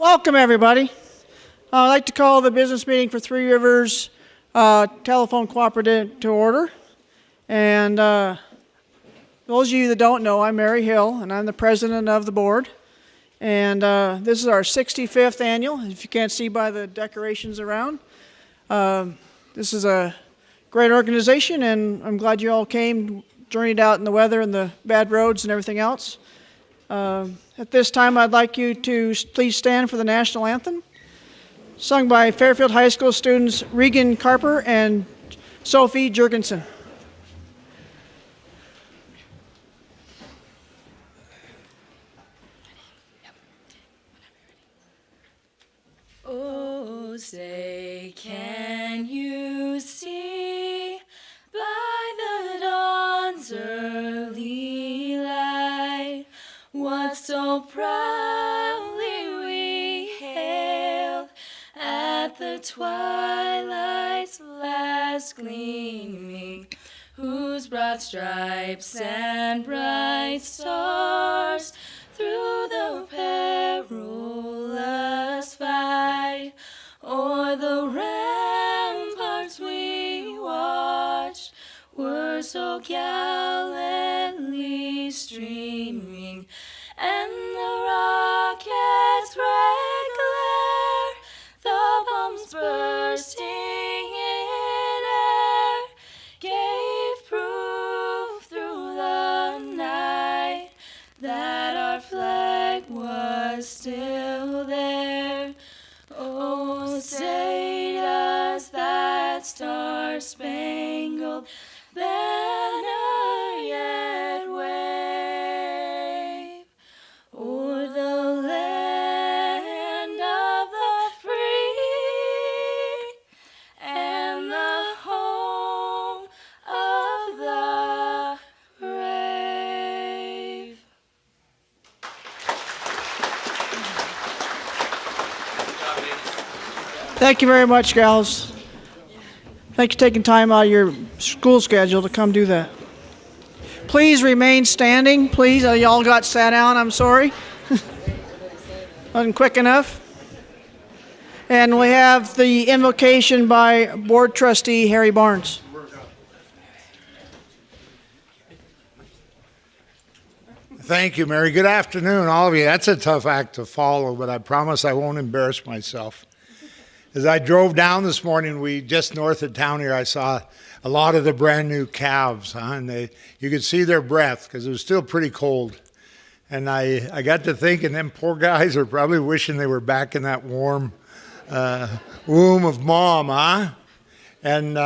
Welcome, everybody. I'd like to call the business meeting for Three Rivers Telephone Cooperative to order. And those of you that don't know, I'm Mary Hill, and I'm the president of the board. And this is our 65th annual, if you can't see by the decorations around. This is a great organization, and I'm glad you all came, journeyed out in the weather and the bad roads and everything else. At this time, I'd like you to please stand for the national anthem, sung by Fairfield High School students Regan Carper and Sophie Jurgensen. Oh, say, can you see by the dawn's early light what so proudly we hailed at the twilight's last gleaming, whose broad stripes and bright stars through the perilous fight o'er the ramparts we watched were so gallantly streaming, and the rocket's red glare, the bombs bursting in air, gave proof through the night that our flag was still there. Oh, say does that star-spangled banner yet wave o'er the land of the free and the home of the brave. Thank you very much, gals. Thank you for taking time out of your school schedule to come do that. Please remain standing, please. Y'all got sat down, I'm sorry. Wasn't quick enough. And we have the invocation by Board Trustee Harry Barnes. Thank you, Mary. Good afternoon, all of you. That's a tough act to follow, but I promise I won't embarrass myself. As I drove down this morning, just north of town here, I saw a lot of the brand new calves, and you could see their breath because it was still pretty cold. And I got to thinking, them poor guys are probably wishing they were back in that warm womb of mom, huh? And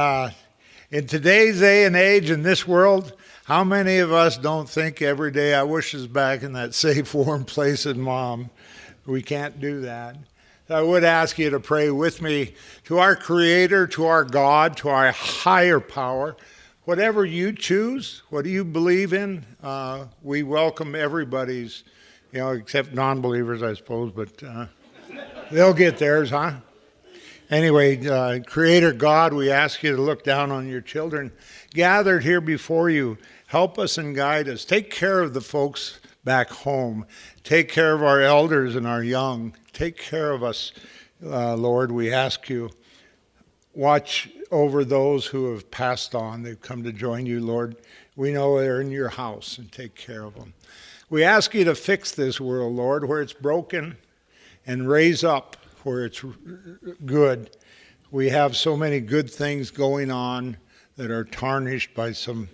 in today's day and age in this world, how many of us don't think every day, I wish I was back in that safe, warm place in mom? We can't do that. I would ask you to pray with me to our Creator, to our God, to our higher power. Whatever you choose, what do you believe in? We welcome everybody's, except non-believers, I suppose, but they'll get theirs, huh? Anyway, Creator God, we ask you to look down on your children gathered here before you. Help us and guide us. Take care of the folks back home. Take care of our elders and our young. Take care of us, Lord, we ask you. Watch over those who have passed on. They've come to join you, Lord. We know they're in your house, and take care of them. We ask you to fix this world, Lord, where it's broken, and raise up where it's good. We have so many good things going on that are tarnished by some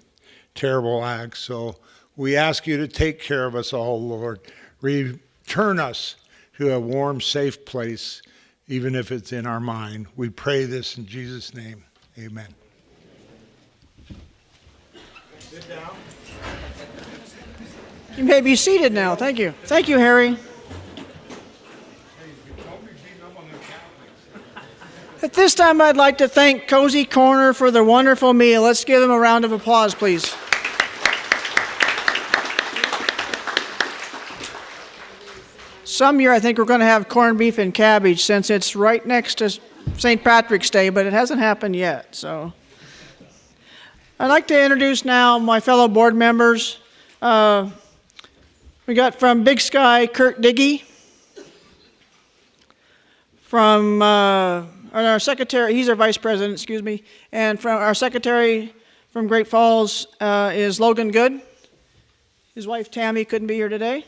terrible acts. So we ask you to take care of us all, Lord. Return us to a warm, safe place, even if it's in our mind. We pray this in Jesus' name. Amen. Sit down. You may be seated now. Thank you. Thank you, Harry. At this time, I'd like to thank Cozy Corner for their wonderful meal. Let's give them a round of applause, please. Some year I think we're going to have corned beef and cabbage since it's right next to St. Patrick's Day, but it hasn't happened yet. So I'd like to introduce now my fellow board members. We got from Big Sky, Kurt Diggy. From our secretary, he's our vice president, excuse me, and from our secretary from Great Falls is Logan Good. His wife Tammy couldn't be here today,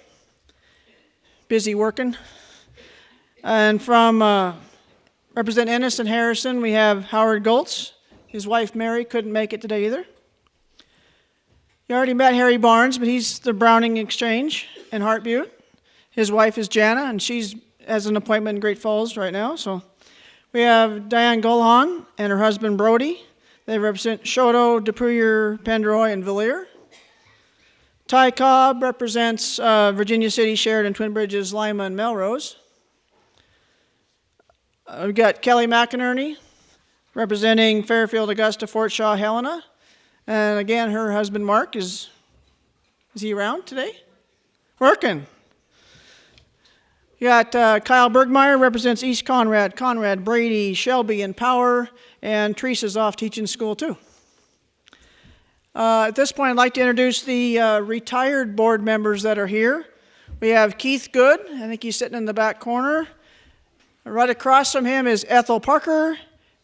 busy working. And from Representative Ennis and Harrison, we have Howard Goltz. His wife Mary couldn't make it today either. You already met Harry Barnes, but he's the Browning Exchange in Hart Butte. His wife is Jana, and she's has an appointment in Great Falls right now. So we have Diane Gulhan and her husband Brody. They represent Choteau, Depouillier, Pendroy, and Villiers. Ty Cobb represents Virginia City, Sheridan, Twin Bridges, Lima, and Melrose. We've got Kelly McInerney representing Fairfield, Augusta, Fort Shaw, Helena. And again, her husband Mark is he around today? Working. You got Kyle Bergmeyer represents East Conrad, Brady, Shelby, and Power, and Teresa's off teaching school too. At this point, I'd like to introduce the retired board members that are here. We have Keith Good, I think he's sitting in the back corner. Right across from him is Ethel Parker,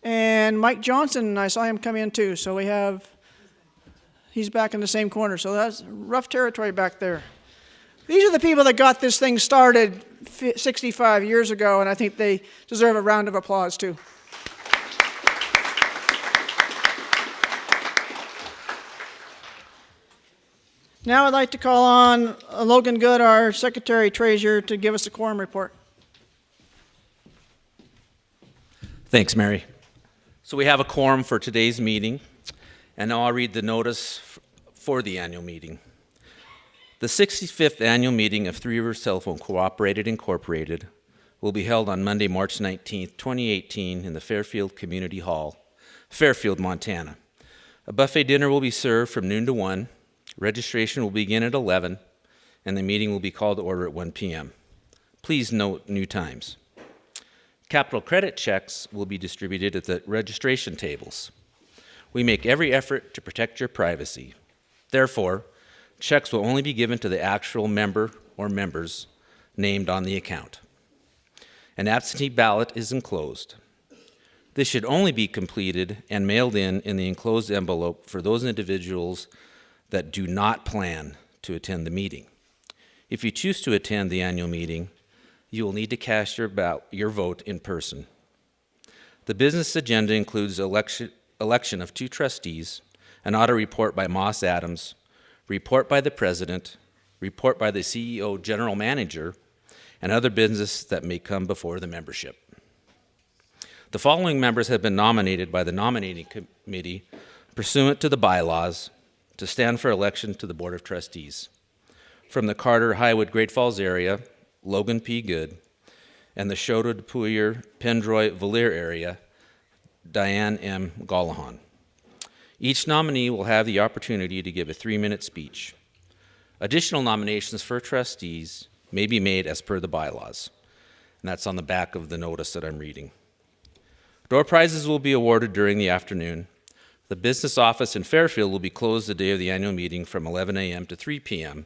and Mike Johnson, I saw him come in too. So he's back in the same corner, so that's rough territory back there. These are the people that got this thing started 65 years ago, and I think they deserve a round of applause too. Now I'd like to call on Logan Good, our Secretary Treasurer, to give us a quorum report. Thanks, Mary. So we have a quorum for today's meeting, and now I'll read the notice for the annual meeting. The 65th annual meeting of Three Rivers Telephone Cooperated Incorporated will be held on Monday, March 19th, 2018 in the Fairfield Community Hall, Fairfield, Montana. A buffet dinner will be served from noon to 1. Registration will begin at 11, and the meeting will be called to order at 1 p.m. Please note new times. Capital credit checks will be distributed at the registration tables. We make every effort to protect your privacy. Therefore, checks will only be given to the actual member or members named on the account. An absentee ballot is enclosed. This should only be completed and mailed in the enclosed envelope for those individuals that do not plan to attend the meeting. If you choose to attend the annual meeting, you will need to cast your vote in person. The business agenda includes election of 2 trustees, an audit report by Moss Adams, report by the president, report by the CEO general manager, and other business that may come before the membership. The following members have been nominated by the nominating committee pursuant to the bylaws to stand for election to the Board of Trustees. From the Carter, Highwood, Great Falls area, Logan P. Good, and the Choteau, Depouillier, Pendroy, Villiers area, Diane M. Gulhan. Each nominee will have the opportunity to give a 3-minute speech. Additional nominations for trustees may be made as per the bylaws, and that's on the back of the notice that I'm reading. Door prizes will be awarded during the afternoon. The business office in Fairfield will be closed the day of the annual meeting from 11 a.m. to 3 p.m.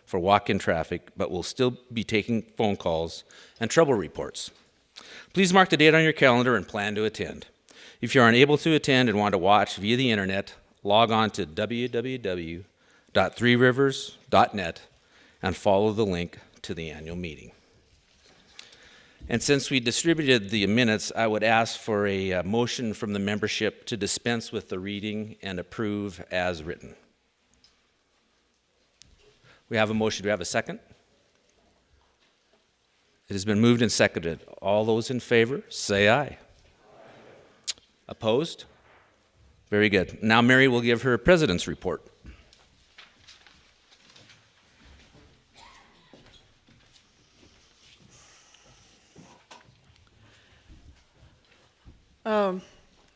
for walk-in traffic, but will still be taking phone calls and trouble reports. Please mark the date on your calendar and plan to attend. If you are unable to attend and want to watch via the internet, log on to www.threerivers.net and follow the link to the annual meeting. And since we distributed the minutes, I would ask for a motion from the membership to dispense with the reading and approve as written. We have a motion. Do we have a second? It has been moved and seconded. All those in favor, say aye. Opposed? Very good. Now Mary will give her president's report.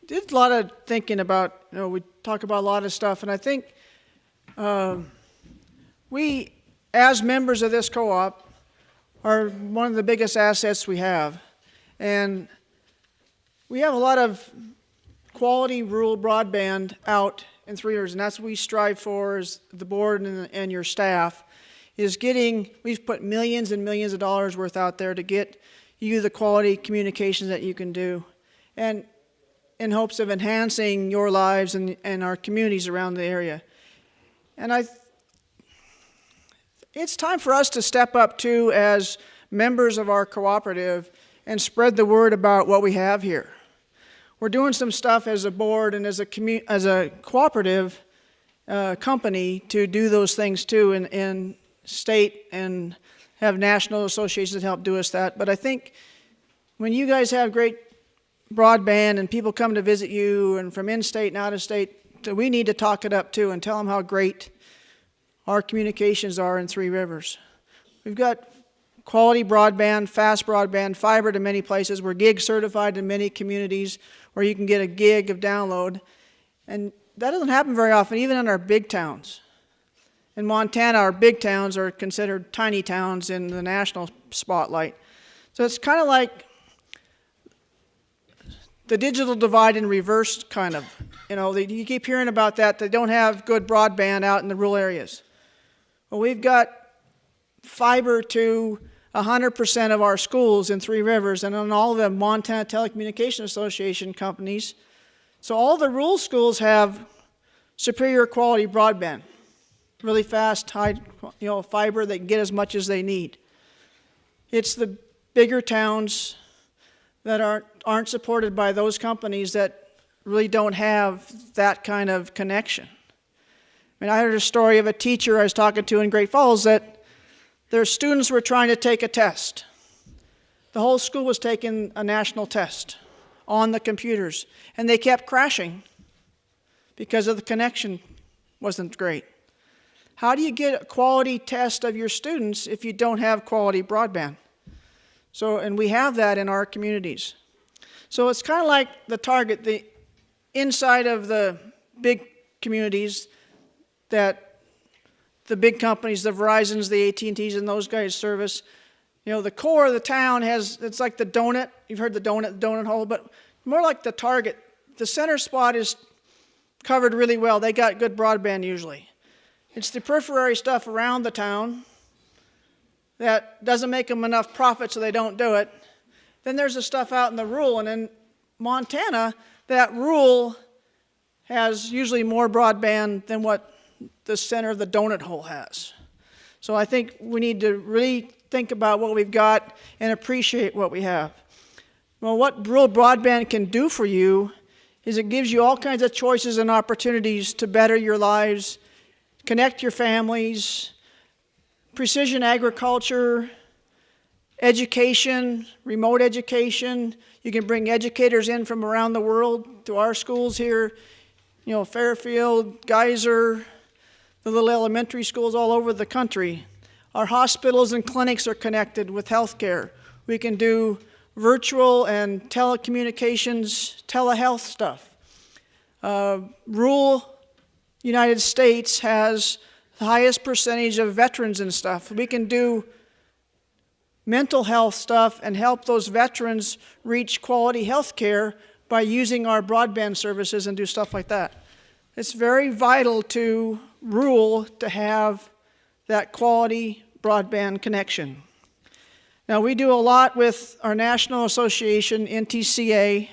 Did a lot of thinking about, we talk about a lot of stuff, and I think we, as members of this co-op, are one of the biggest assets we have. And we have a lot of quality rural broadband out in 3 years, and that's what we strive for as the board and your staff, is getting, we've put millions and millions of dollars worth out there to get, you the quality communications that you can do, and in hopes of enhancing your lives and our communities around the area. And it's time for us to step up too as members of our cooperative and spread the word about what we have here. We're doing some stuff as a board and as a cooperative company to do those things too in state and have national associations help do us that. But I think when you guys have great broadband and people come to visit you and from in-state and out-of-state, we need to talk it up too and tell them how great our communications are in Three Rivers. We've got quality broadband, fast broadband, fiber to many places. We're gig certified in many communities where you can get a gig of download. And that doesn't happen very often, even in our big towns. In Montana, our big towns are considered tiny towns in the national spotlight. So it's kind of like the digital divide in reverse, kind of. You know, you keep hearing about that. They don't have good broadband out in the rural areas. Well, we've got fiber to 100% of our schools in Three Rivers and on all the Montana Telecommunications Association companies. So all the rural schools have superior quality broadband, really fast, high, fiber. They can get as much as they need. It's the bigger towns that aren't supported by those companies that really don't have that kind of connection. I mean, I heard a story of a teacher I was talking to in Great Falls that their students were trying to take a test. The whole school was taking a national test on the computers, and they kept crashing because of the connection wasn't great. How do you get a quality test of your students if you don't have quality broadband? So, and we have that in our communities. So it's kind of like the target, the inside of the big communities that the big companies, the Verizons, the AT&Ts, and those guys service. The core of the town it's like the donut. You've heard the donut hole, but more like the target. The center spot is covered really well. They got good broadband usually. It's the periphery stuff around the town that doesn't make them enough profit, so they don't do it. Then there's the stuff out in the rural, and in Montana, that rural has usually more broadband than what the center of the donut hole has. So I think we need to really think about what we've got and appreciate what we have. Well, what rural broadband can do for you is it gives you all kinds of choices and opportunities to better your lives, connect your families, precision agriculture, education, remote education. You can bring educators in from around the world to our schools here, Fairfield, Geyser, the little elementary schools all over the country. Our hospitals and clinics are connected with healthcare. We can do virtual and telecommunications, telehealth stuff. Rural United States has the highest percentage of veterans and stuff. We can do mental health stuff and help those veterans reach quality health care by using our broadband services and do stuff like that. It's very vital to rural to have that quality broadband connection. Now, we do a lot with our national association, NTCA,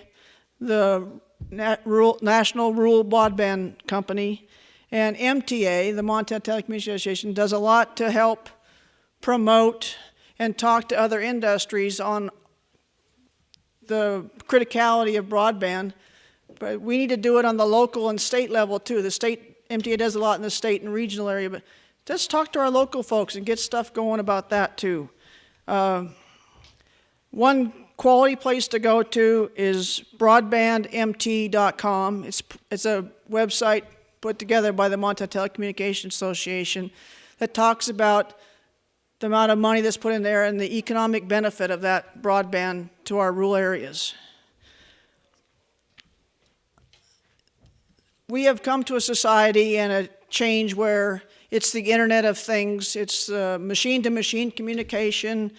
the National Rural Broadband Company, and MTA, the Montana Telecommunications Association, does a lot to help promote and talk to other industries on the criticality of broadband. But we need to do it on the local and state level too. The state, MTA does a lot in the state and regional area, but let's talk to our local folks and get stuff going about that too. One quality place to go to is broadbandmt.com. It's a website put together by the Montana Telecommunications Association that talks about the amount of money that's put in there and the economic benefit of that broadband to our rural areas. We have come to a society and a change where it's the Internet of Things, it's machine-to-machine communication,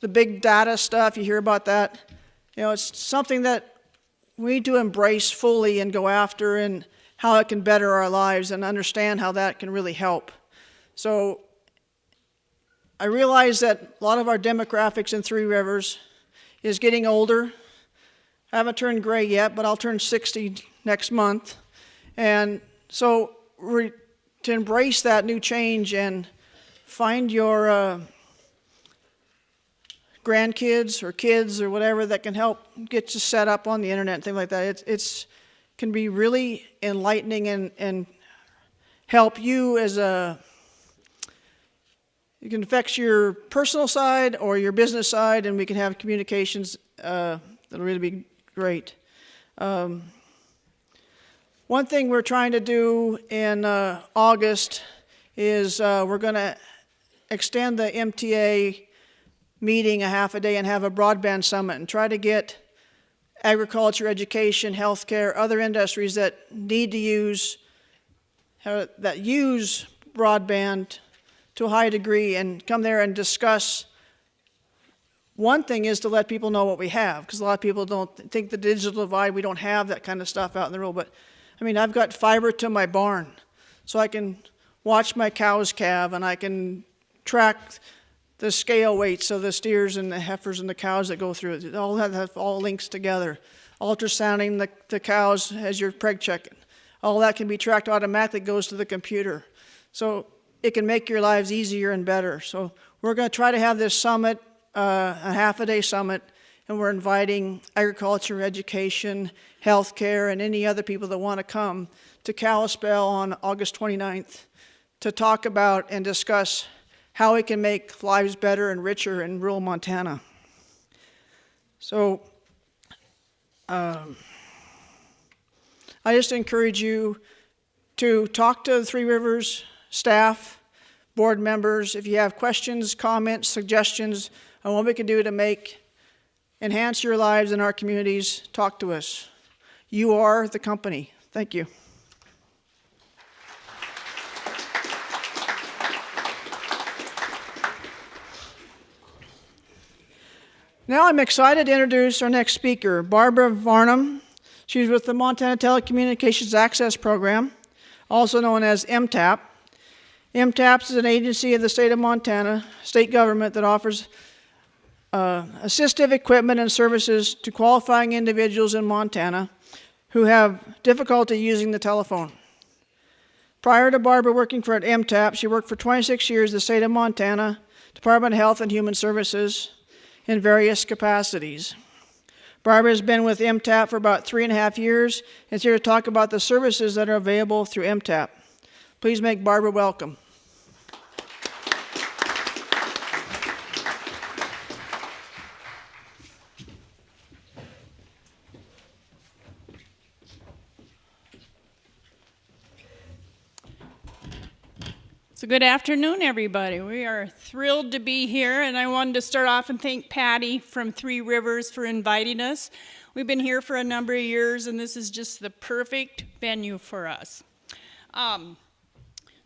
the big data stuff, you hear about that. It's something that we need to embrace fully and go after and how it can better our lives and understand how that can really help. So I realize that a lot of our demographics in Three Rivers, is getting older. I haven't turned gray yet, but I'll turn 60 next month. And so to embrace that new change and find your grandkids or kids or whatever that can help get you set up on the internet and things like that. It's can be really enlightening and help you as a, it can affect your personal side or your business side, and we can have communications that'll really be great. One thing we're trying to do in August is we're going to extend the MTA meeting a half a day and have a broadband summit and try to get agriculture, education, healthcare, other industries that need to use broadband to a high degree and come there and discuss. One thing is to let people know what we have, because a lot of people don't think the digital divide, we don't have that kind of stuff out in the world. But I mean, I've got fiber to my barn, so I can watch my cows calve, and I can track the scale weights of the steers and the heifers and the cows that go through it. All that all links together. Ultrasounding the cows as you're preg checking. All that can be tracked automatically, goes to the computer. So it can make your lives easier and better. So we're going to try to have this summit, a half-a-day summit, and we're inviting agriculture, education, healthcare, and any other people that want to come to Kalispell on August 29th to talk about and discuss how we can make lives better and richer in rural Montana. So I just encourage you to talk to the Three Rivers staff, board members. If you have questions, comments, suggestions on what we can do to enhance your lives in our communities, talk to us. You are the company. Thank you. Now I'm excited to introduce our next speaker, Barbara Varnum. She's with the Montana Telecommunications Access Program, also known as MTAP. MTAP is an agency of the state of Montana, state government, that offers assistive equipment and services to qualifying individuals in Montana who have difficulty using the telephone. Prior to Barbara working for MTAP, she worked for 26 years in the state of Montana, Department of Health and Human Services, in various capacities. Barbara has been with MTAP for about 3.5 years and is here to talk about the services that are available through MTAP. Please make Barbara welcome. So good afternoon, everybody. We are thrilled to be here, and I wanted to start off and thank Patty from Three Rivers for inviting us. We've been here for a number of years, and this is just the perfect venue for us.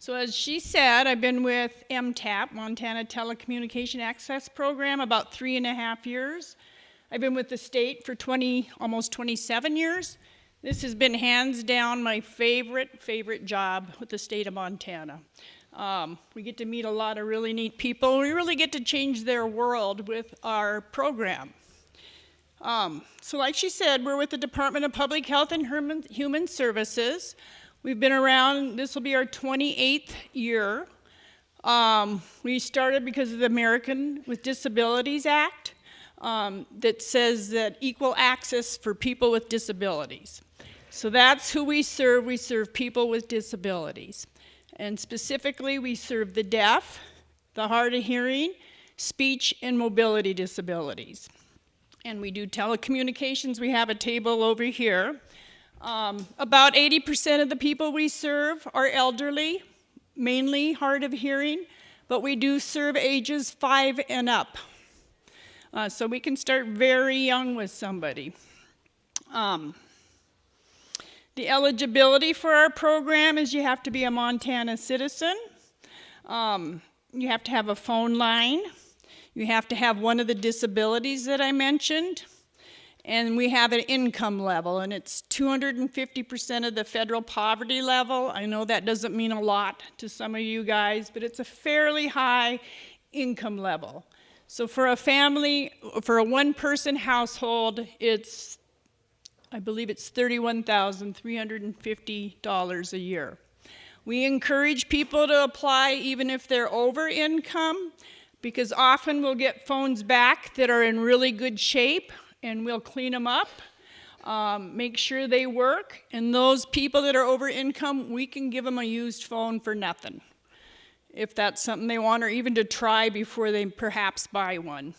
So as she said, I've been with MTAP, Montana Telecommunication Access Program, about 3.5 years. I've been with the state for almost 27 years. This has been hands down my favorite job with the state of Montana. We get to meet a lot of really neat people. We really get to change their world with our program. So like she said, we're with the Department of Public Health and Human Services. We've been around, this will be our 28th year. We started because of the American with Disabilities Act that says that equal access for people with disabilities. So that's who we serve. We serve people with disabilities. And specifically, we serve the deaf, the hard of hearing, speech, and mobility disabilities. And we do telecommunications. We have a table over here. About 80% of the people we serve are elderly, mainly hard of hearing, but we do serve ages 5 and up. So we can start very young with somebody. The eligibility for our program is you have to be a Montana citizen. You have to have a phone line. You have to have one of the disabilities that I mentioned. And we have an income level, and it's 250% of the federal poverty level. I know that doesn't mean a lot to some of you guys, but it's a fairly high income level. So for a family, for a one-person household, I believe it's $31,350 a year. We encourage people to apply even if they're over income, because often we'll get phones back that are in really good shape, and we'll clean them up, make sure they work, and those people that are over income, we can give them a used phone for nothing, if that's something they want, or even to try before they perhaps buy one.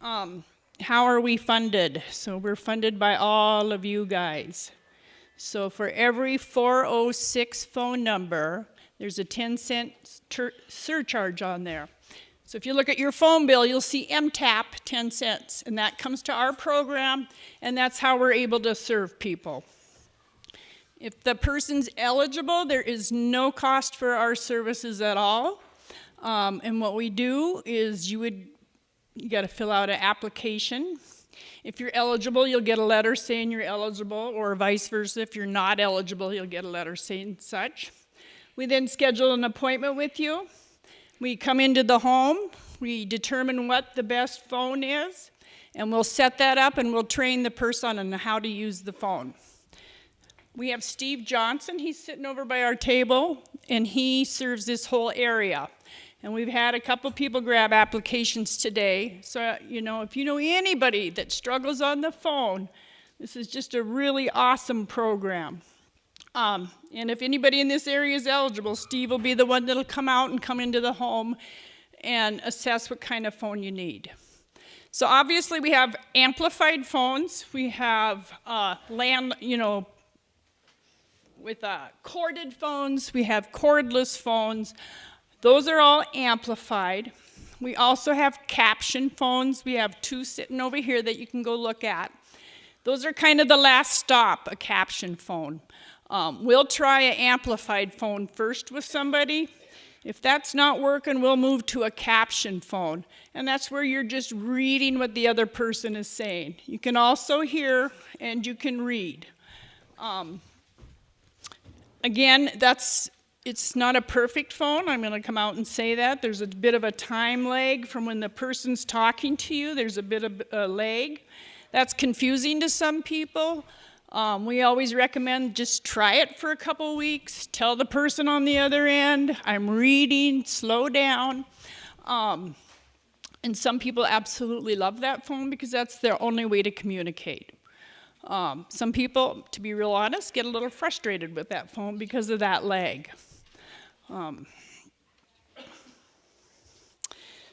How are we funded? So we're funded by all of you guys. So for every 406 phone number, there's a 10-cent surcharge on there. So if you look at your phone bill, you'll see MTAP 10 cents, and that comes to our program, and that's how we're able to serve people. If the person's eligible, there is no cost for our services at all. And what we do is you got to fill out an application. If you're eligible, you'll get a letter saying you're eligible, or vice versa. If you're not eligible, you'll get a letter saying such. We then schedule an appointment with you. We come into the home, we determine what the best phone is, and we'll set that up and we'll train the person on how to use the phone. We have Steve Johnson, he's sitting over by our table, and he serves this whole area. And we've had a couple people grab applications today. So, if you know anybody that struggles on the phone, this is just a really awesome program. And if anybody in this area is eligible, Steve will be the one that'll come out and come into the home and assess what kind of phone you need. So obviously we have amplified phones. We have with corded phones. We have cordless phones. Those are all amplified. We also have caption phones. We have 2 sitting over here that you can go look at. Those are kind of the last stop, a caption phone. We'll try an amplified phone first with somebody. If that's not working, we'll move to a caption phone. And that's where you're just reading what the other person is saying. You can also hear and you can read. Again, it's not a perfect phone. I'm going to come out and say that. There's a bit of a time lag from when the person's talking to you. There's a bit of a lag. That's confusing to some people. We always recommend just try it for a couple weeks. Tell the person on the other end, I'm reading, slow down. And some people absolutely love that phone because that's their only way to communicate. Some people, to be real honest, get a little frustrated with that phone because of that lag.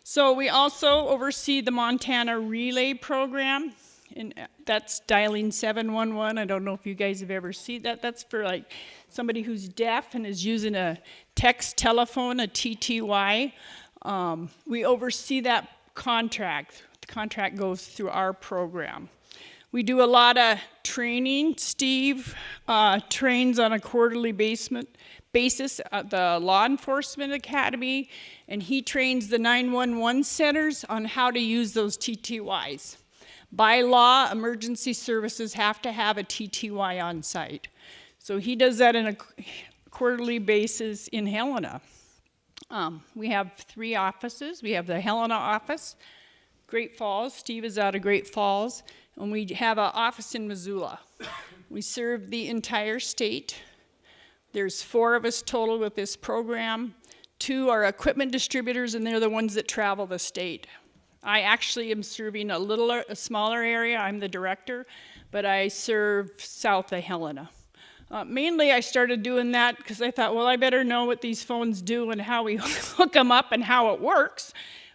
So we also oversee the Montana Relay Program, and that's dialing 711. I don't know if you guys have ever seen that. That's for like somebody who's deaf and is using a text telephone, a TTY. We oversee that contract. The contract goes through our program. We do a lot of training. Steve trains on a quarterly basis at the Law Enforcement Academy, and he trains the 911 centers on how to use those TTYs. By law, emergency services have to have a TTY on site. So he does that in a quarterly basis in Helena. We have 3 offices. We have the Helena office, Great Falls. Steve is out of Great Falls. And we have an office in Missoula. We serve the entire state. There's 4 of us total with this program. 2 are equipment distributors, and they're the ones that travel the state. I actually am serving a smaller area. I'm the director, but I serve south of Helena. Mainly I started doing that because I thought, well, I better know what these phones do and how we hook them up and how it works.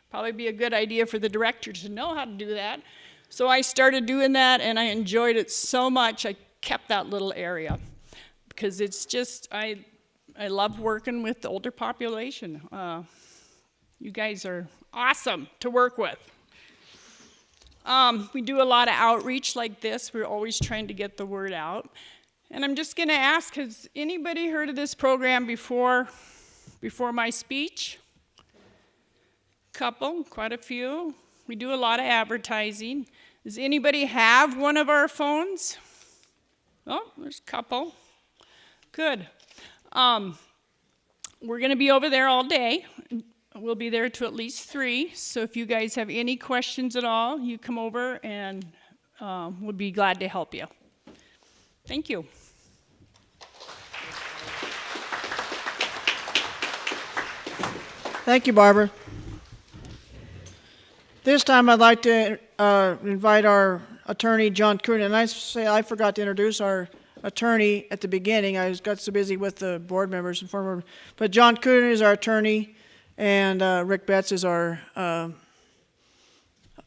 Probably be a good idea for the director to know how to do that. So I started doing that, and I enjoyed it so much, I kept that little area. Because it's just, I love working with the older population. You guys are awesome to work with. We do a lot of outreach like this. We're always trying to get the word out. And I'm just going to ask, has anybody heard of this program before my speech? Couple, quite a few. We do a lot of advertising. Does anybody have one of our phones? Oh, there's a couple. Good. We're going to be over there all day. we'll be there to at least 3. So if you guys have any questions at all, you come over and we'll be glad to help you. Thank you. Thank you, Barbara. This time I'd like to invite our attorney, John Coon. And I forgot to introduce our attorney at the beginning. I got so busy with the board members and former. But John Coon is our attorney, and Rick Betts is our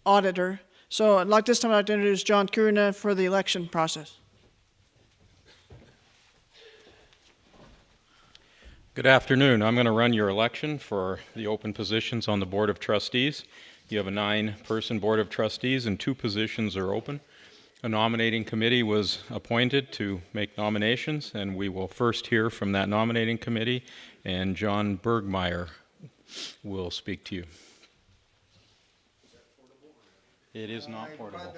auditor. So I'd like to introduce John Coon for the election process. Good afternoon. I'm going to run your election for the open positions on the Board of Trustees. You have a 9-person Board of Trustees and 2 positions are open. A nominating committee was appointed to make nominations, and we will first hear from that nominating committee, and John Bergmeyer will speak to you. It is not portable.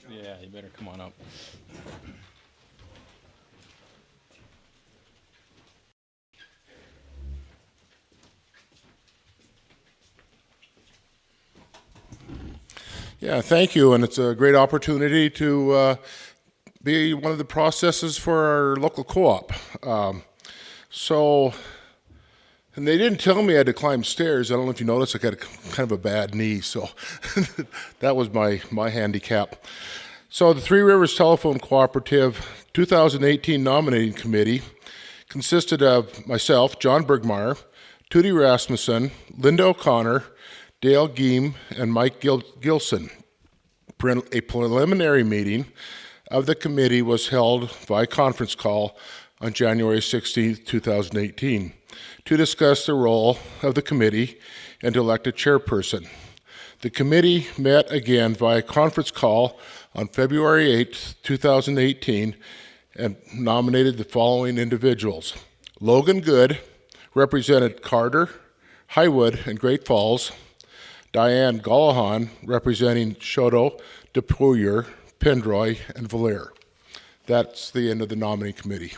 Yeah, you better come on up. Yeah, thank you, and it's a great opportunity to be one of the processes for our local co-op. And they didn't tell me I had to climb stairs. I don't know if you noticed, I got kind of a bad knee, so that was my handicap. So the Three Rivers Telephone Cooperative 2018 Nominating Committee consisted of myself, John Bergmeyer, Tootie Rasmussen, Linda O'Connor, Dale Geem, and Mike Gilson. A preliminary meeting of the committee was held via conference call on January 16, 2018, to discuss the role of the committee and to elect a chairperson. The committee met again via conference call on February 8, 2018, and nominated the following individuals. Logan Good represented Carter, Highwood, and Great Falls. Diane Gallahan, representing Choteau, Depouillier, Pendroy, and Valere. That's the end of the nominating committee.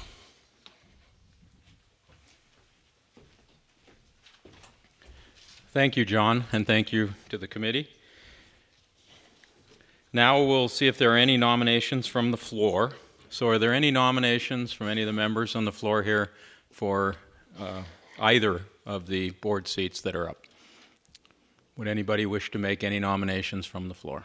Thank you, John, and thank you to the committee. Now we'll see if there are any nominations from the floor. So are there any nominations from any of the members on the floor here for either of the board seats that are up? Would anybody wish to make any nominations from the floor?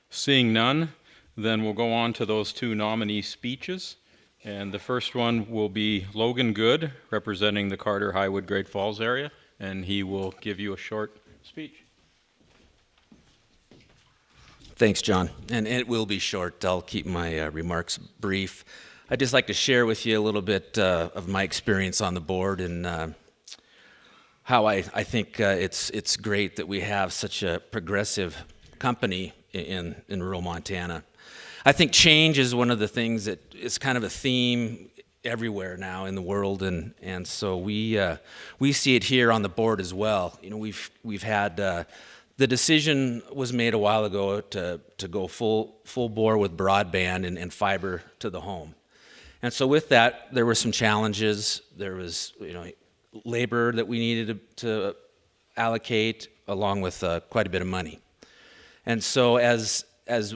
Seeing none, then we'll go on to those 2 nominee speeches. And the first one will be Logan Good, representing the Carter, Highwood, Great Falls area, and he will give you a short speech. Thanks, John. And it will be short. I'll keep my remarks brief. I'd just like to share with you a little bit of my experience on the board and how I think it's great that we have such a progressive company in rural Montana. I think change is one of the things that is kind of a theme everywhere now in the world, and so we see it here on the board as well. You know, we've had the decision was made a while ago to go full bore with broadband and fiber to the home, and so with that there were some challenges. There was labor that we needed to allocate, along with quite a bit of money. And so as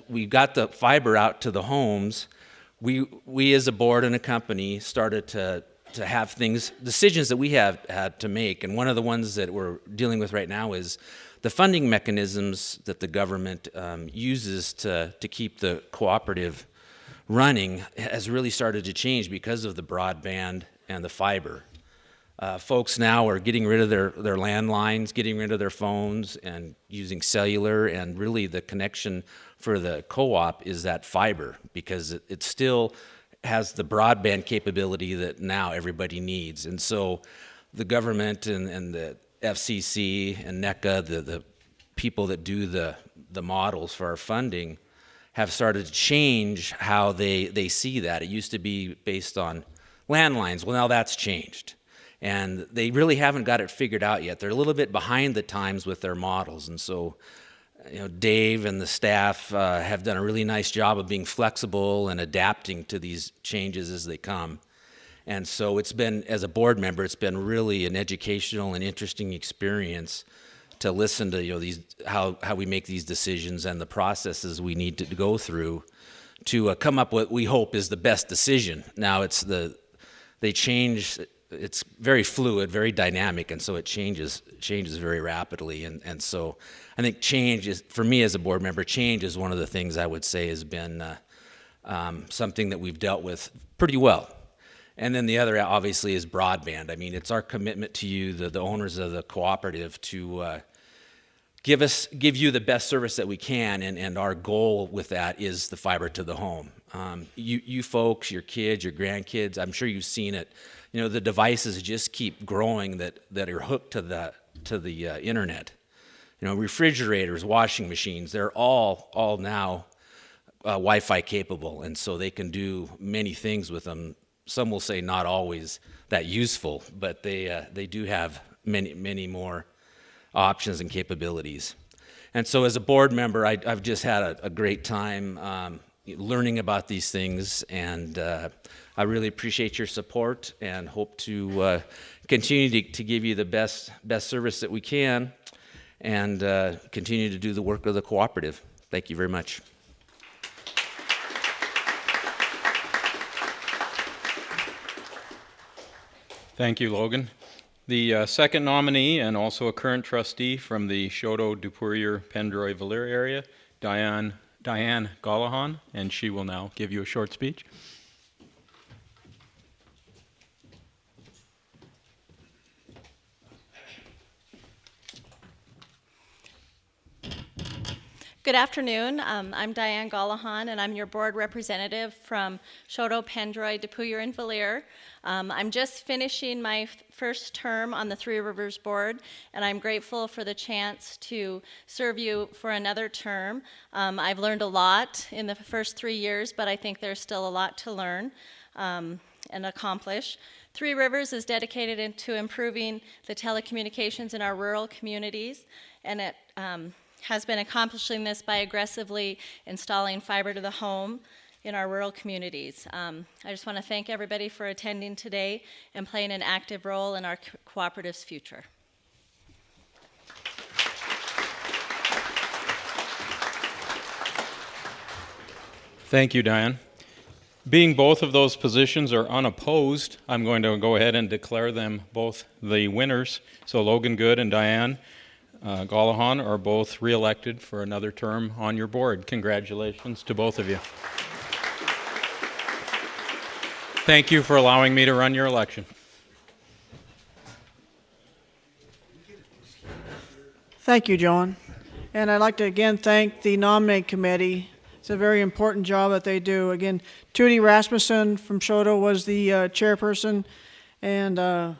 we got the fiber out to the homes, we as a board and a company started to have decisions that we have had to make. And one of the ones that we're dealing with right now is the funding mechanisms that the government uses to keep the cooperative running has really started to change because of the broadband and the fiber. Folks now are getting rid of their landlines, getting rid of their phones, and using cellular, and really the connection for the co-op is that fiber, because it still has the broadband capability that now everybody needs. And so the government and the FCC and NECA, the people that do the models for our funding, have started to change how they see that. It used to be based on landlines. Well, now that's changed. And they really haven't got it figured out yet. They're a little bit behind the times with their models. And so, Dave and the staff have done a really nice job of being flexible and adapting to these changes as they come. And so it's been, as a board member, it's been really an educational and interesting experience to listen to, these, how we make these decisions and the processes we need to go through to come up with what we hope is the best decision. Now they change, it's very fluid, very dynamic, and so it changes very rapidly. And so I think change is, for me as a board member, change is one of the things I would say has been something that we've dealt with pretty well. And then the other obviously is broadband. I mean, it's our commitment to you, the owners of the cooperative, to give you the best service that we can, and our goal with that is the fiber to the home. You folks, your kids, your grandkids, I'm sure you've seen it. The devices just keep growing that are hooked to the internet. Refrigerators, washing machines, they're all now Wi-Fi capable, and so they can do many things with them. Some will say not always that useful, but they do have many more options and capabilities. And so as a board member, I've just had a great time learning about these things, and I really appreciate your support and hope to continue to give you the best service that we can, and continue to do the work of the cooperative. Thank you very much. Thank you, Logan. The second nominee and also a current trustee from the Choteau, Dupurier, Pendroy, Valier area, Diane Gallahan, and she will now give you a short speech. Good afternoon. I'm Diane Gallahan, and I'm your board representative from Choteau, Pendroy, Dupurier, and Valier. I'm just finishing my first term on the Three Rivers Board, and I'm grateful for the chance to serve you for another term. I've learned a lot in the first 3 years, but I think there's still a lot to learn and accomplish. Three Rivers is dedicated to improving the telecommunications in our rural communities, and it has been accomplishing this by aggressively installing fiber to the home in our rural communities. I just want to thank everybody for attending today and playing an active role in our cooperative's future. Thank you, Diane. Being both of those positions are unopposed, I'm going to go ahead and declare them both the winners. So Logan Good and Diane Gallahan are both re-elected for another term on your board. Congratulations to both of you. Thank you for allowing me to run your election. Thank you, John. And I'd like to again thank the nominating committee. It's a very important job that they do. Again, Tootie Rasmussen from Choteau was the chairperson, and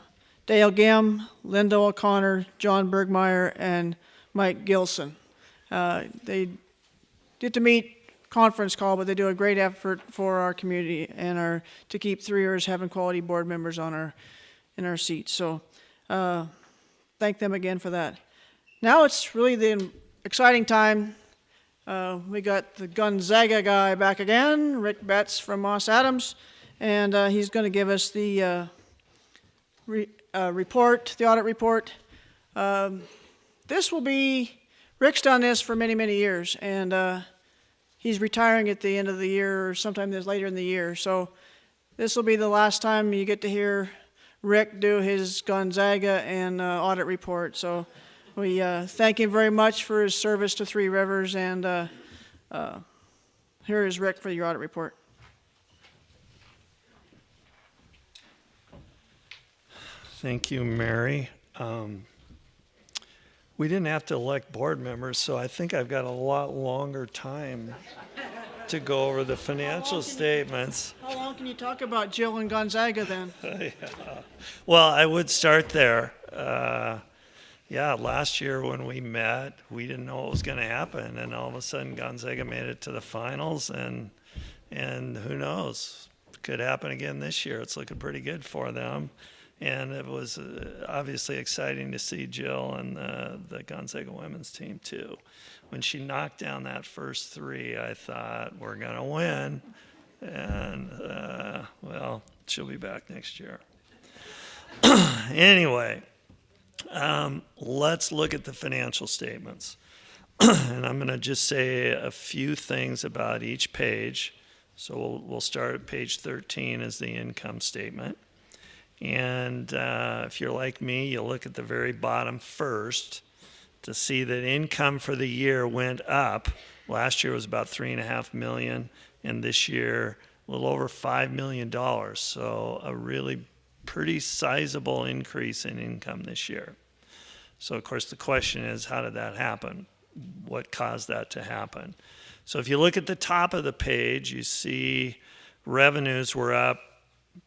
Dale Gim, Linda O'Connor, John Bergmeyer, and Mike Gilson. They get to meet conference call, but they do a great effort for our community and to keep 3 years having quality board members in our seats. So thank them again for that. Now it's really the exciting time. We got the Gonzaga guy back again, Rick Betts from Moss Adams, and he's going to give us the report, the audit report. This will be, Rick's done this for many years, and he's retiring at the end of the year or sometime later in the year. So this will be the last time you get to hear Rick do his Gonzaga and audit report. So we thank him very much for his service to Three Rivers, and here is Rick for your audit report. Thank you, Mary. We didn't have to elect board members, so I think I've got a lot longer time to go over the financial statements. How long can you talk about Jill and Gonzaga then? Yeah. Well, I would start there. Yeah, last year when we met, we didn't know what was going to happen, and all of a sudden Gonzaga made it to the finals, and who knows, could happen again this year. It's looking pretty good for them. And it was obviously exciting to see Jill and the Gonzaga women's team too. When she knocked down that first three, I thought, we're going to win. And, well, she'll be back next year. Anyway, let's look at the financial statements. And I'm going to just say a few things about each page. So we'll start at page 13 as the income statement. And if you're like me, you'll look at the very bottom first to see that income for the year went up. Last year was about $3.5 million, and this year a little over $5 million. So a really pretty sizable increase in income this year. So of course the question is, how did that happen? What caused that to happen? So if you look at the top of the page, you see revenues were up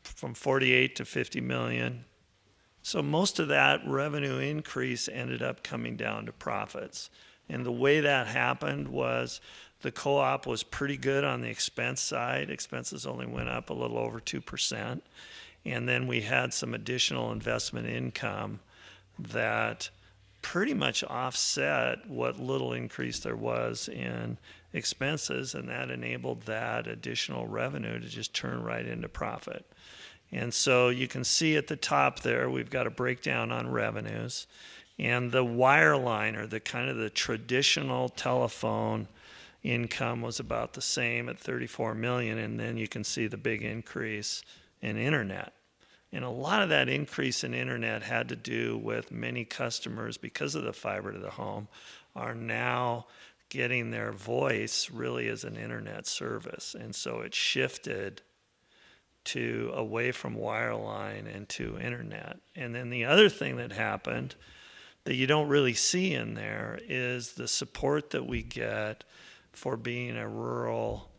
from 48 to 50 million. So most of that revenue increase ended up coming down to profits. And the way that happened was the co-op was pretty good on the expense side. Expenses only went up a little over 2%. And then we had some additional investment income that pretty much offset what little increase there was in expenses, and that enabled that additional revenue to just turn right into profit. And so you can see at the top there, we've got a breakdown on revenues, and the wireline, or the kind of the traditional telephone income, was about the same at 34 million, and then you can see the big increase in internet. And a lot of that increase in internet had to do with many customers, because of the fiber to the home, are now getting their voice really as an internet service. And so it shifted to away from wireline and to internet. And then the other thing that happened that you don't really see in there is the support that we get for being a rural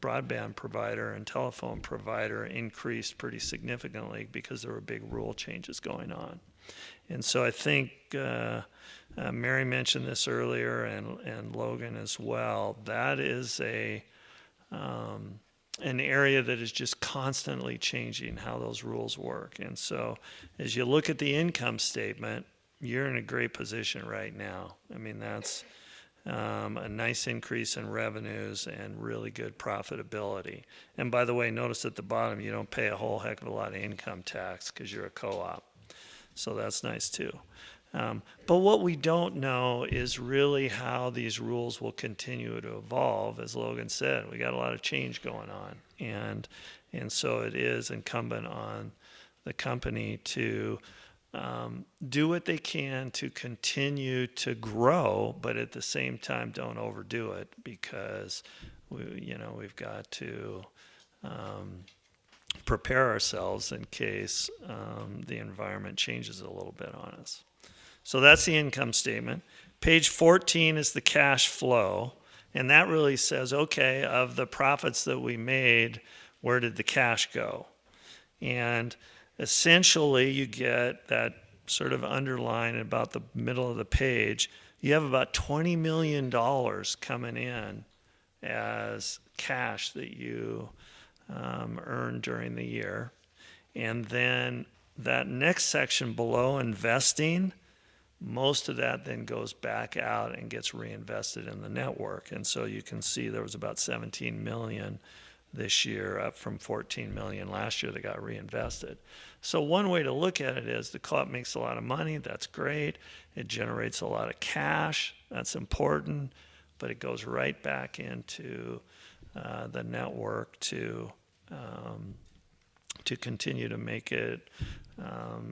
broadband provider and telephone provider increased pretty significantly because there were big rule changes going on. And so I think Mary mentioned this earlier, and Logan as well. That is an area that is just constantly changing how those rules work. And so as you look at the income statement, you're in a great position right now. I mean, that's a nice increase in revenues and really good profitability. And by the way, notice at the bottom, you don't pay a whole heck of a lot of income tax because you're a co-op. So that's nice too. But what we don't know is really how these rules will continue to evolve. As Logan said, we got a lot of change going on. And so it is incumbent on the company to do what they can to continue to grow, but at the same time don't overdo it, because we've got to prepare ourselves in case the environment changes a little bit on us. So that's the income statement. Page 14 is the cash flow, and that really says, okay, of the profits that we made, where did the cash go? And essentially, you get that sort of underline about the middle of the page. You have about $20 million coming in as cash that you earned during the year. And then that next section below, investing, most of that then goes back out and gets reinvested in the network. And so you can see there was about 17 million this year, up from 14 million last year that got reinvested. So one way to look at it is the co-op makes a lot of money. That's great. It generates a lot of cash. That's important. But it goes right back into the network to continue to make it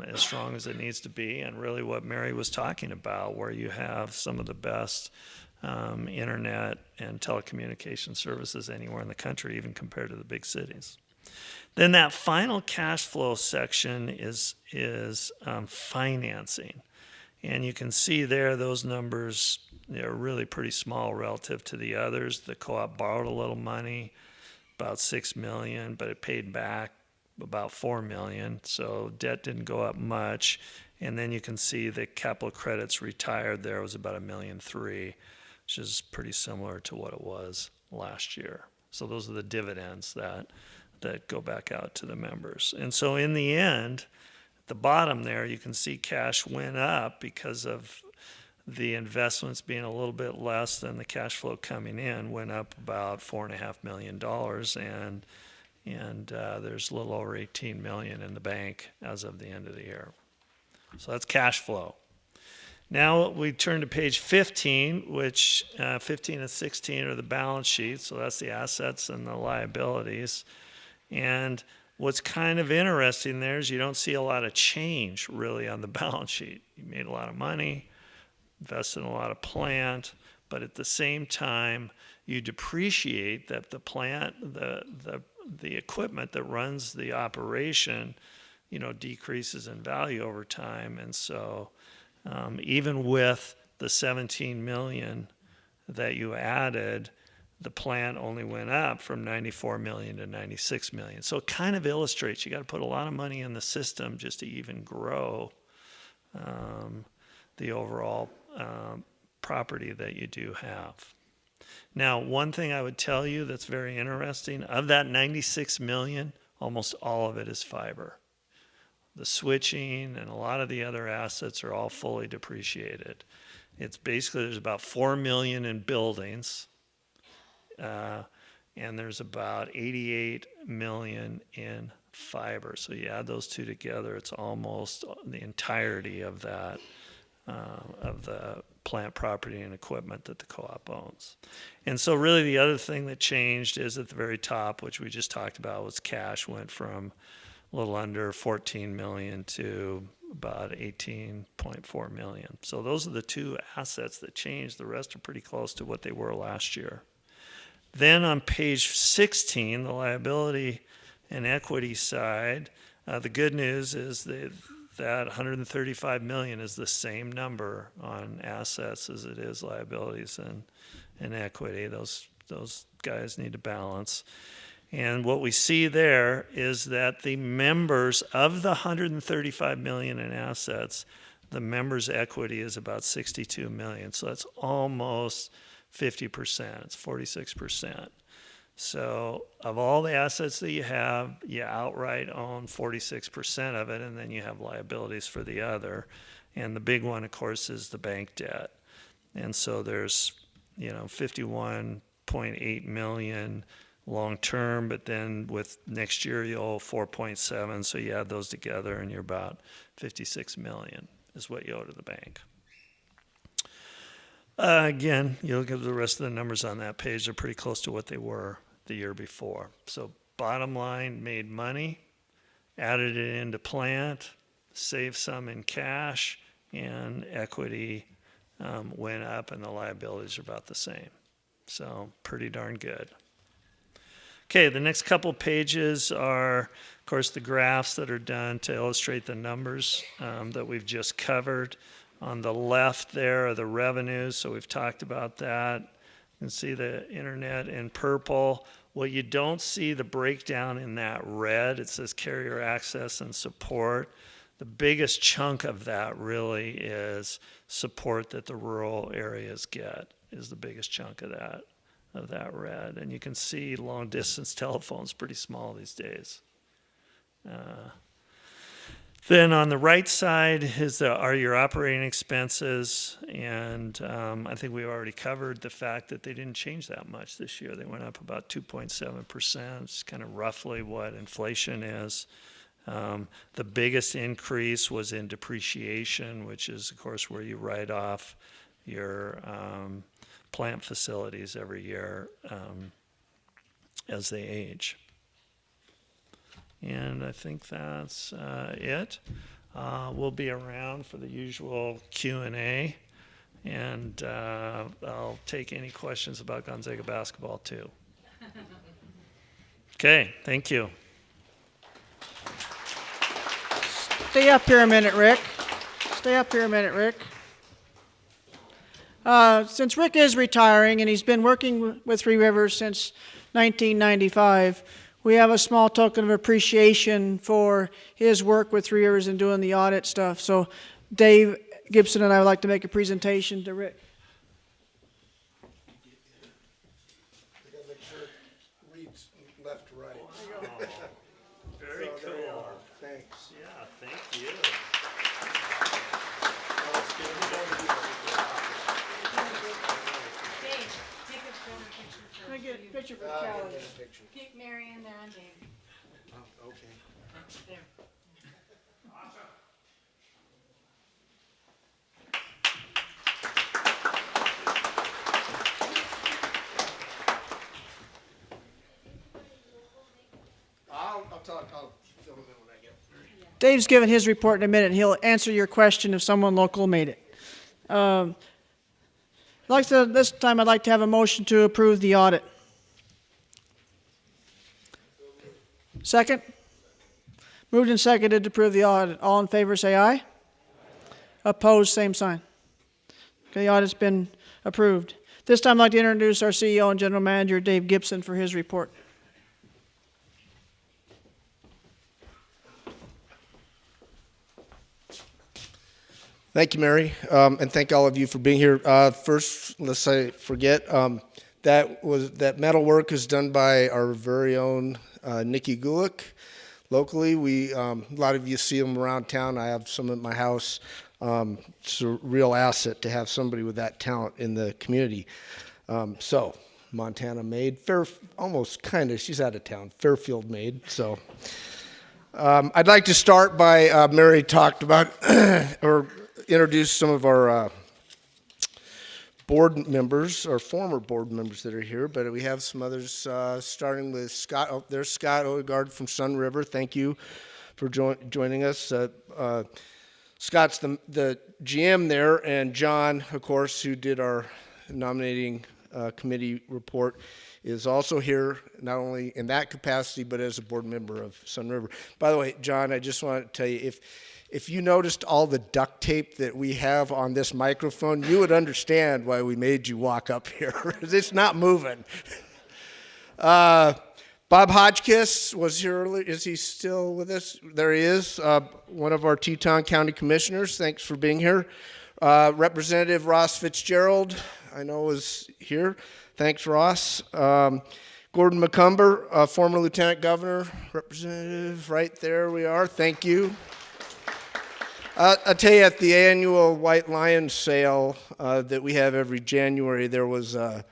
as strong as it needs to be. And really what Mary was talking about, where you have some of the best internet and telecommunication services anywhere in the country, even compared to the big cities. Then that final cash flow section is financing. And you can see there those numbers, they're really pretty small relative to the others. The co-op borrowed a little money, about $6 million, but it paid back about $4 million. So debt didn't go up much. And then you can see the capital credits retired there was about $1.3 million, which is pretty similar to what it was last year. So those are the dividends that go back out to the members. And so in the end, at the bottom there, you can see cash went up because of the investments being a little bit less than the cash flow coming in, went up about $4.5 million, and there's a little over 18 million in the bank as of the end of the year. So that's cash flow. Now we turn to page 15, which 15 and 16 are the balance sheet. So that's the assets and the liabilities. And what's kind of interesting there is you don't see a lot of change really on the balance sheet. You made a lot of money, invested in a lot of plant, but at the same time, you depreciate that the plant, the equipment that runs the operation, decreases in value over time. And so even with the 17 million that you added, the plant only went up from 94 million to 96 million. So it kind of illustrates you got to put a lot of money in the system just to even grow the overall property that you do have. Now, one thing I would tell you that's very interesting, of that 96 million, almost all of it is fiber. The switching and a lot of the other assets are all fully depreciated. It's basically, there's about 4 million in buildings, and there's about 88 million in fiber. So you add those two together, it's almost the entirety of that, of the plant property and equipment that the co-op owns. And so really the other thing that changed is at the very top, which we just talked about, was cash went from a little under 14 million to about 18.4 million. So those are the two assets that changed. The rest are pretty close to what they were last year. Then on page 16, the liability and equity side, the good news is that 135 million is the same number on assets as it is liabilities and equity. Those guys need to balance. And what we see there is that the members of the 135 million in assets, the members' equity is about 62 million. So that's almost 50%. It's 46%. So of all the assets that you have, you outright own 46% of it, and then you have liabilities for the other. And the big one, of course, is the bank debt. And so there's, 51.8 million long term, but then with next year you owe 4.7, so you add those together and you're about 56 million is what you owe to the bank. Again, you look at the rest of the numbers on that page, they're pretty close to what they were the year before. So bottom line, made money, added it into plant, saved some in cash, and equity went up and the liabilities are about the same. So pretty darn good. Okay, the next couple pages are, of course, the graphs that are done to illustrate the numbers that we've just covered. On the left there are the revenues, so we've talked about that. You can see the internet in purple. Well, you don't see the breakdown in that red. It says carrier access and support. The biggest chunk of that really is support that the rural areas get, is the biggest chunk of that red. And you can see long distance telephone's pretty small these days. Then on the right side are your operating expenses, and I think we already covered the fact that they didn't change that much this year. They went up about 2.7%. It's kind of roughly what inflation is. The biggest increase was in depreciation, which is, of course, where you write off your plant facilities every year as they age. And I think that's it. We'll be around for the usual Q&A, and I'll take any questions about Gonzaga basketball too. Okay, thank you. Stay up here a minute, Rick. Stay up here a minute, Rick. Since Rick is retiring and he's been working with Three Rivers since 1995, we have a small token of appreciation for his work with Three Rivers and doing the audit stuff. So Dave Gibson and I would like to make a presentation to Rick. You gotta make sure it reads left to right. Very cool. Thanks. Yeah, thank you. Can I get a picture for Kelly? Keep Mary in there and Dave. There. I'll fill them in when I get there. Dave's giving his report in a minute. He'll answer your question if someone local made it. This time I'd like to have a motion to approve the audit. Second? Moved and seconded to approve the audit. All in favor say aye. Opposed, same sign. Okay, the audit's been approved. This time I'd like to introduce our CEO and General Manager, Dave Gibson, for his report. Thank you, Mary, and thank all of you for being here. First, lest I forget, that metal work is done by our very own Nikki Gulick. Locally, a lot of you see them around town. I have some at my house. It's a real asset to have somebody with that talent in the community. So, Montana made, almost kind of. She's out of town. Fairfield made. So, I'd like to start by Mary talked about or introduce some of our board members, or former board members that are here, but we have some others, starting with Scott. Oh, there's Scott Odegaard from Sun River. Thank you for joining us. Scott's the GM there, and John, of course, who did our nominating committee report, is also here, not only in that capacity, but as a board member of Sun River. By the way, John, I just want to tell you, if you noticed all the duct tape that we have on this microphone, you would understand why we made you walk up here. It's not moving. Bob Hotchkiss was here earlier. Is he still with us? There he is, one of our Teton County Commissioners. Thanks for being here. Representative Ross Fitzgerald, I know, is here. Thanks, Ross. Gordon McCumber, former Lieutenant Governor, Representative, right there we are. Thank you. I'll tell you, at the annual White Lion sale that we have every January, there was a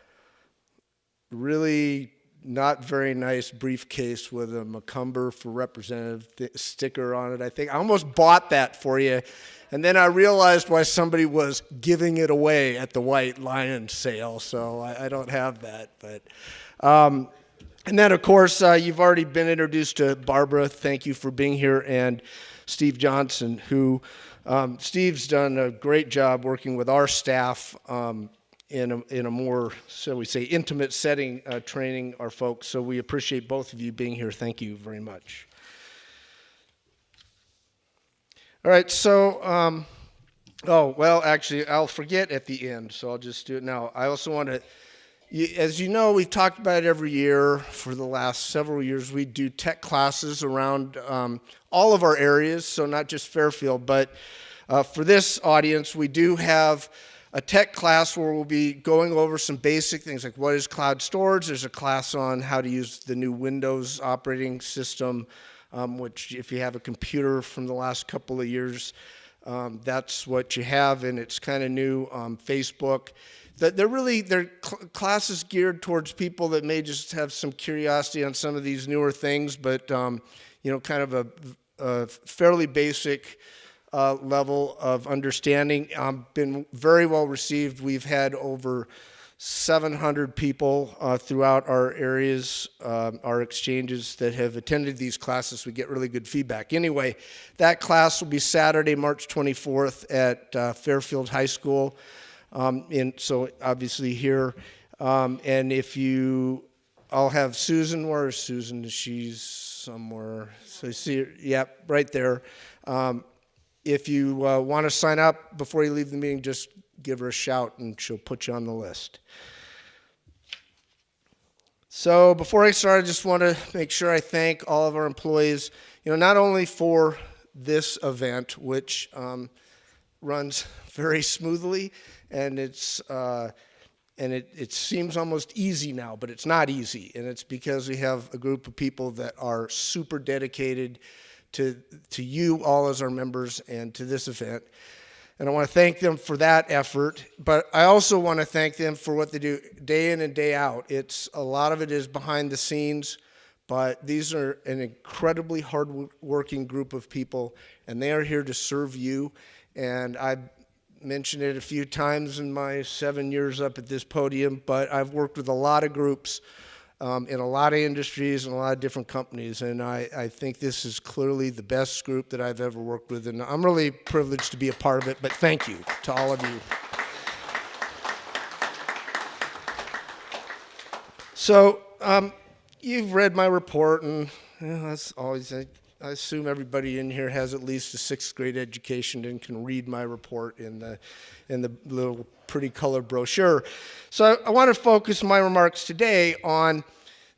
really not very nice briefcase with a McCumber for Representative sticker on it. I think I almost bought that for you, and then I realized why somebody was giving it away at the White Lion sale, so I don't have that. But and then, of course, you've already been introduced to Barbara. Thank you for being here, and Steve Johnson, who Steve's done a great job working with our staff in a more, shall we say, intimate setting, training our folks. So we appreciate both of you being here. Thank you very much. All right, so, actually, I'll forget at the end, so I'll just do it now. I also want to, as you know, we've talked about it every year for the last several years. We do tech classes around all of our areas, so not just Fairfield, but for this audience, we do have a tech class where we'll be going over some basic things like what is cloud storage. There's a class on how to use the new Windows operating system, which if you have a computer from the last couple of years, that's what you have, and it's kind of new. Facebook. They're classes geared towards people that may just have some curiosity on some of these newer things, but kind of a fairly basic level of understanding. Been very well received. We've had over 700 people throughout our areas, our exchanges, that have attended these classes. We get really good feedback. Anyway, that class will be Saturday, March 24th at Fairfield High School. So obviously here, and if you, I'll have Susan. Where is Susan? She's somewhere. So you see her, yep, right there. If you want to sign up before you leave the meeting, just give her a shout and she'll put you on the list. So before I start, I just want to make sure I thank all of our employees, not only for this event, which runs very smoothly, and it seems almost easy now, but it's not easy, and it's because we have a group of people that are super dedicated to you all as our members and to this event. And I want to thank them for that effort, but I also want to thank them for what they do day in and day out. A lot of it is behind the scenes, but these are an incredibly hard-working group of people, and they are here to serve you. And I've mentioned it a few times in my 7 years up at this podium, but I've worked with a lot of groups in a lot of industries and a lot of different companies, and I think this is clearly the best group that I've ever worked with, and I'm really privileged to be a part of it, but thank you to all of you. So, you've read my report, and that's always, I assume everybody in here has at least a 6th grade education and can read my report in the little pretty colored brochure. So I want to focus my remarks today on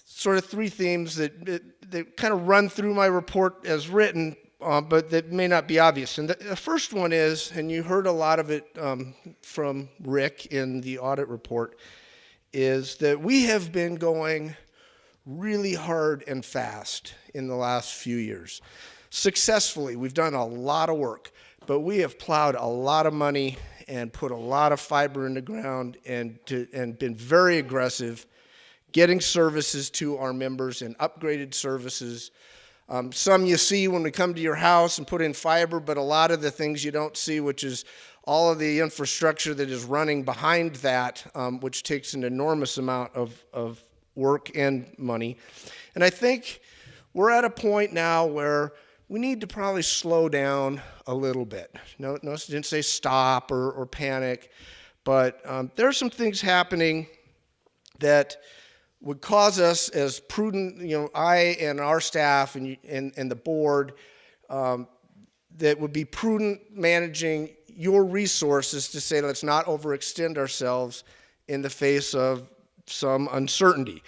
sort of 3 themes that kind of run through my report as written, but that may not be obvious. And the first one is, and you heard a lot of it from Rick in the audit report, is that we have been going really hard and fast in the last few years. Successfully, we've done a lot of work, but we have plowed a lot of money and put a lot of fiber in the ground and been very aggressive getting services to our members and upgraded services. Some you see when we come to your house and put in fiber, but a lot of the things you don't see, which is all of the infrastructure that is running behind that, which takes an enormous amount of work and money. And I think we're at a point now where we need to probably slow down a little bit. No, I didn't say stop or panic, but there are some things happening that would cause us as prudent, I and our staff and the board, that would be prudent managing your resources to say let's not overextend ourselves in the face of some uncertainty.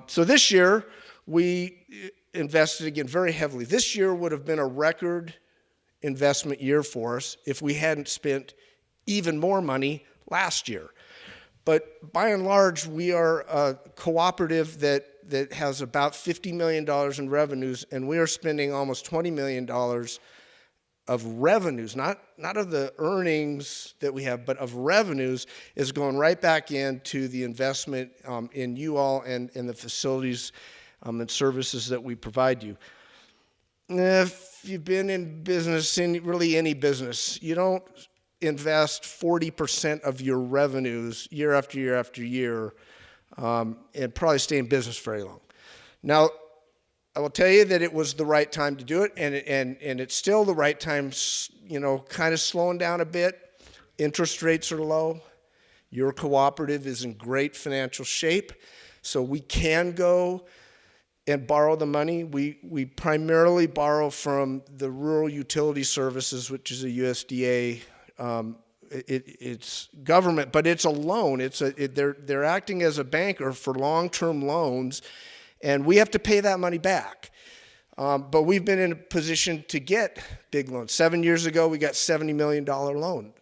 So this year, we invested again very heavily. This year would have been a record investment year for us if we hadn't spent even more money last year. But by and large, we are a cooperative that has about $50 million in revenues, and we are spending almost $20 million of revenues, not of the earnings that we have, but of revenues, is going right back into the investment in you all and in the facilities and services that we provide you. If you've been in business, in really any business, you don't invest 40% of your revenues year after year after year and probably stay in business very long. Now, I will tell you that it was the right time to do it, and it's still the right time, kind of slowing down a bit. Interest rates are low. Your cooperative is in great financial shape, so we can go and borrow the money. We primarily borrow from the Rural Utility Services, which is a USDA. It's government, but it's a loan. They're acting as a banker for long-term loans, and we have to pay that money back. But we've been in a position to get big loans. 7 years ago, we got $70 million loan.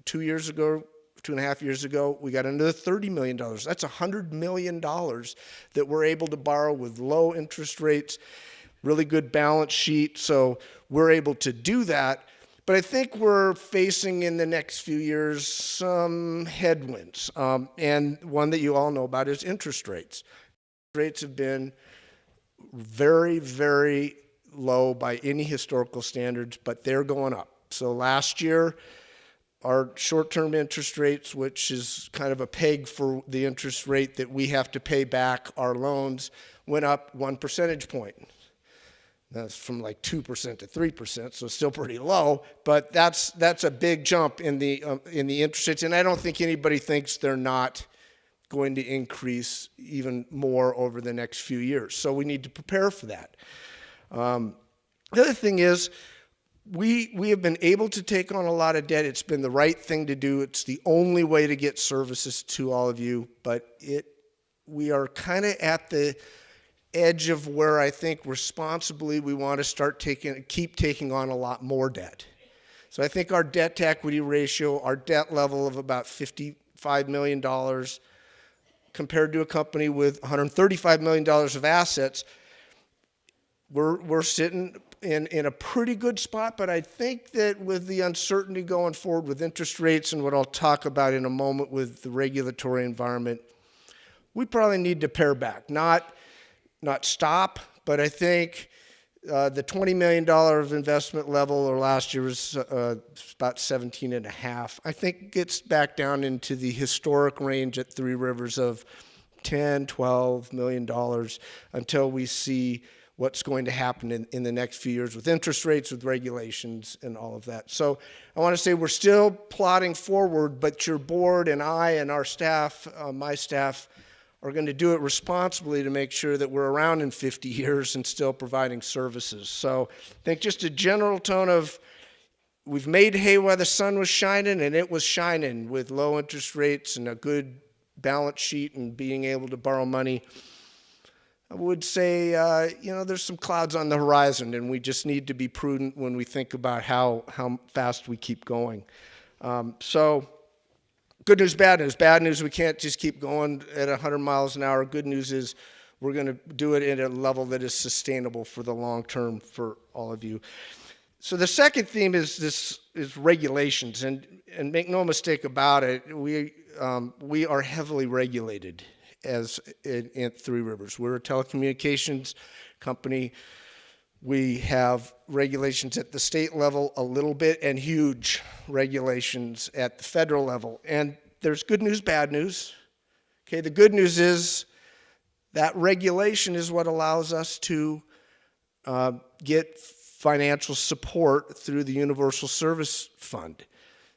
2.5 years ago, we got another $30 million. That's $100 million that we're able to borrow with low interest rates, really good balance sheet. So we're able to do that. But I think we're facing in the next few years some headwinds. And one that you all know about is interest rates. Rates have been very, very low by any historical standards, but they're going up. So last year, our short-term interest rates, which is kind of a peg for the interest rate that we have to pay back our loans, went up 1 percentage point. That's from like 2% to 3%, so still pretty low, but that's a big jump in the interest rates, and I don't think anybody thinks they're not going to increase even more over the next few years. So we need to prepare for that. The other thing is, we have been able to take on a lot of debt. It's been the right thing to do. It's the only way to get services to all of you, but we are kind of at the edge of where I think responsibly we want to keep taking on a lot more debt. So I think our debt to equity ratio, our debt level of about $55 million compared to a company with $135 million of assets, we're sitting in a pretty good spot, but I think that with the uncertainty going forward with interest rates and what I'll talk about in a moment with the regulatory environment, we probably need to pare back, not stop, but I think the $20 million of investment level, or last year was about 17 and a half, I think gets back down into the historic range at Three Rivers of $10, $12 million until we see what's going to happen in the next few years with interest rates, with regulations, and all of that. So I want to say we're still plodding forward, but your board and I and our staff, my staff, are going to do it responsibly to make sure that we're around in 50 years and still providing services. So I think just a general tone of we've made hay while the sun was shining, and it was shining with low interest rates and a good balance sheet and being able to borrow money. I would say, there's some clouds on the horizon, and we just need to be prudent when we think about how fast we keep going. So good news, bad news. Bad news, we can't just keep going at 100 miles an hour. Good news is we're going to do it at a level that is sustainable for the long term for all of you. So the second theme is regulations, and make no mistake about it, we are heavily regulated as in Three Rivers. We're a telecommunications company. We have regulations at the state level a little bit, and huge regulations at the federal level. And there's good news, bad news. Okay, the good news is that regulation is what allows us to get financial support through the Universal Service Fund.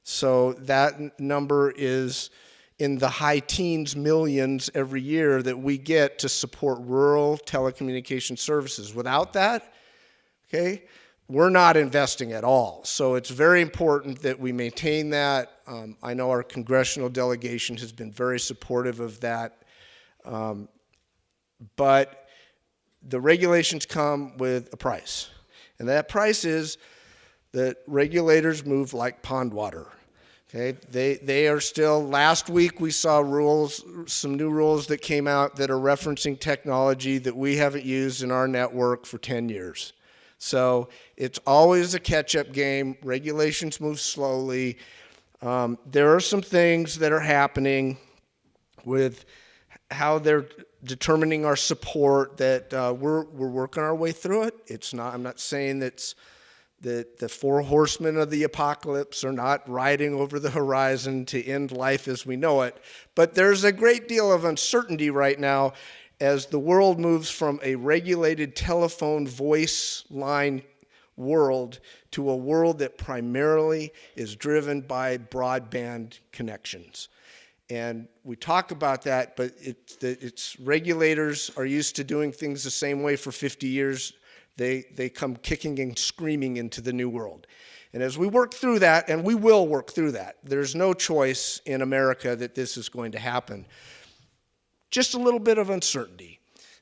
So that number is in the high teens millions every year that we get to support rural telecommunication services. Without that, okay, we're not investing at all. So it's very important that we maintain that. I know our congressional delegation has been very supportive of that. But the regulations come with a price. And that price is that regulators move like pond water. Okay, they are still, last week we saw rules, some new rules that came out that are referencing technology that we haven't used in our network for 10 years. So it's always a catch-up game. Regulations move slowly. There are some things that are happening with how they're determining our support that we're working our way through it. It's not, I'm not saying that the four horsemen of the apocalypse are not riding over the horizon to end life as we know it, but there's a great deal of uncertainty right now as the world moves from a regulated telephone voice line world to a world that primarily is driven by broadband connections. And we talk about that, but it's regulators are used to doing things the same way for 50 years. They come kicking and screaming into the new world. And as we work through that, and we will work through that, there's no choice in America that this is going to happen. Just a little bit of uncertainty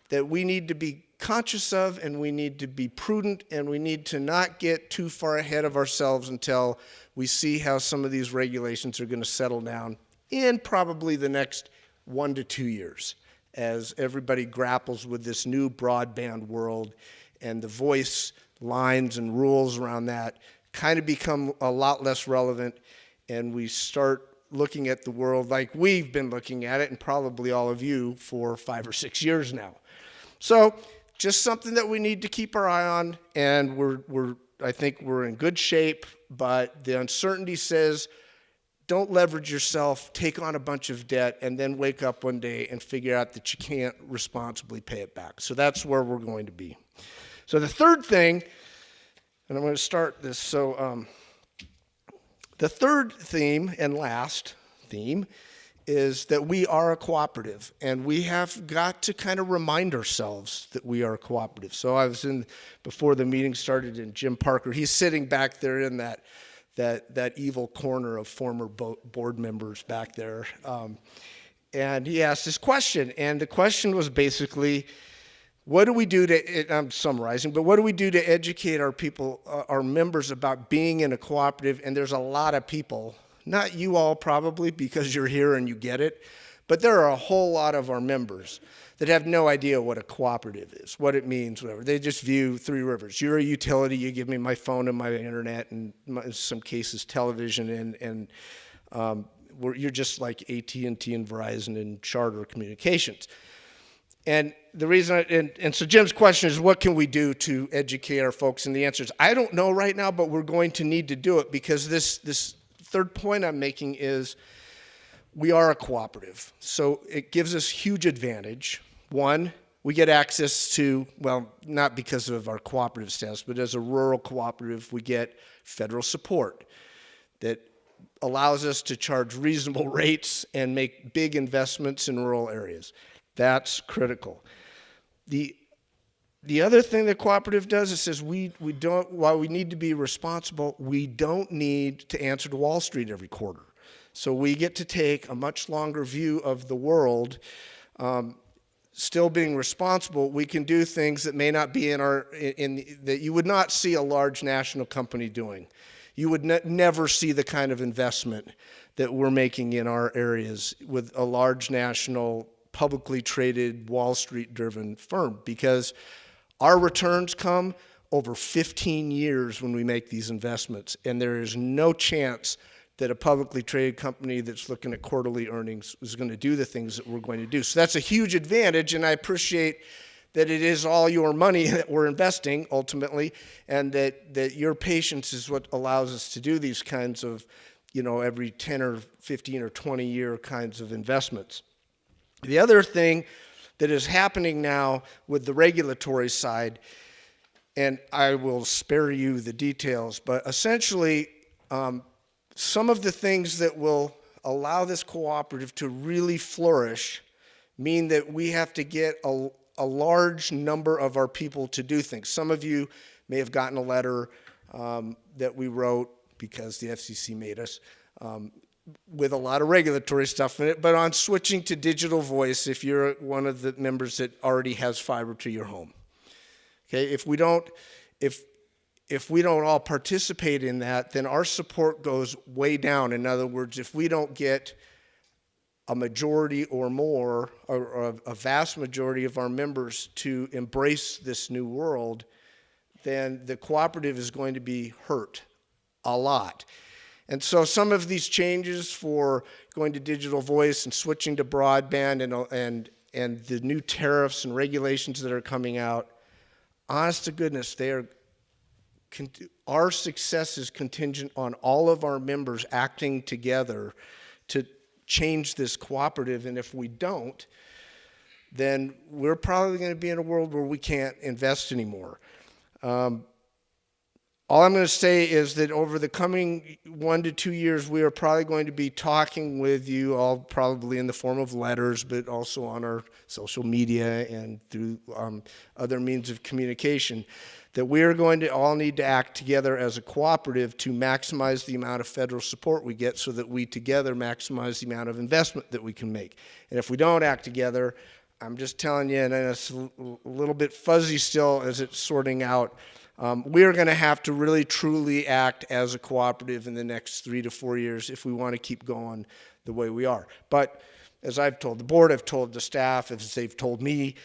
that we need to be conscious of, and we need to be prudent, and we need to not get too far ahead of ourselves until we see how some of these regulations are going to settle down in probably the next 1 to 2 years as everybody grapples with this new broadband world, and the voice lines and rules around that kind of become a lot less relevant, and we start looking at the world like we've been looking at it, and probably all of you, for 5 or 6 years now. So just something that we need to keep our eye on, and I think we're in good shape, but the uncertainty says don't leverage yourself, take on a bunch of debt, and then wake up one day and figure out that you can't responsibly pay it back. So that's where we're going to be. So the third thing, and I'm going to start this, so the third theme and last theme is that we are a cooperative, and we have got to kind of remind ourselves that we are a cooperative. So I was before the meeting started, and Jim Parker, he's sitting back there in that evil corner of former board members back there, and he asked this question, and the question was basically, what do we do I'm summarizing, but what do we do to educate our people, our members, about being in a cooperative? And there's a lot of people, not you all probably because you're here and you get it, But there are a whole lot of our members that have no idea what a cooperative is, what it means, whatever. They just view Three Rivers. You're a utility. You give me my phone and my internet and in some cases television, and you're just like AT&T and Verizon and Charter Communications. And the reason, and so Jim's question is, what can we do to educate our folks? And the answer is, I don't know right now, but we're going to need to do it, because this third point I'm making is we are a cooperative. So it gives us huge advantage. One, we get access to, well, not because of our cooperative status, but as a rural cooperative, we get federal support that allows us to charge reasonable rates and make big investments in rural areas. That's critical. The other thing that cooperative does, it says we don't, while we need to be responsible, we don't need to answer to Wall Street every quarter. So we get to take a much longer view of the world. Still being responsible, we can do things that may not be that you would not see a large national company doing. You would never see the kind of investment that we're making in our areas with a large national, publicly traded, Wall Street driven firm, because our returns come over 15 years when we make these investments, and there is no chance that a publicly traded company that's looking at quarterly earnings is going to do the things that we're going to do. So that's a huge advantage, and I appreciate that it is all your money that we're investing ultimately, and that your patience is what allows us to do these kinds of, every 10 or 15 or 20 year kinds of investments. The other thing that is happening now with the regulatory side, and I will spare you the details, but essentially, some of the things that will allow this cooperative to really flourish mean that we have to get a large number of our people to do things. Some of you may have gotten a letter that we wrote, because the FCC made us, with a lot of regulatory stuff in it, but on switching to digital voice if you're one of the members that already has fiber to your home. Okay, if we don't all participate in that, then our support goes way down. In other words, if we don't get a majority or more, or a vast majority of our members to embrace this new world, then the cooperative is going to be hurt a lot. And so some of these changes for going to digital voice and switching to broadband and the new tariffs and regulations that are coming out, honest to goodness, our success is contingent on all of our members acting together to change this cooperative. And if we don't, then we're probably going to be in a world where we can't invest anymore. All I'm going to say is that over the coming 1 to 2 years, we are probably going to be talking with you all, probably in the form of letters, but also on our social media and through other means of communication, that we are going to all need to act together as a cooperative to maximize the amount of federal support we get, so that we together maximize the amount of investment that we can make. And if we don't act together, I'm just telling you, and it's a little bit fuzzy still as it's sorting out, we are going to have to really truly act as a cooperative in the next 3 to 4 years if we want to keep going the way we are. But as I've told the board, I've told the staff, as they've told me,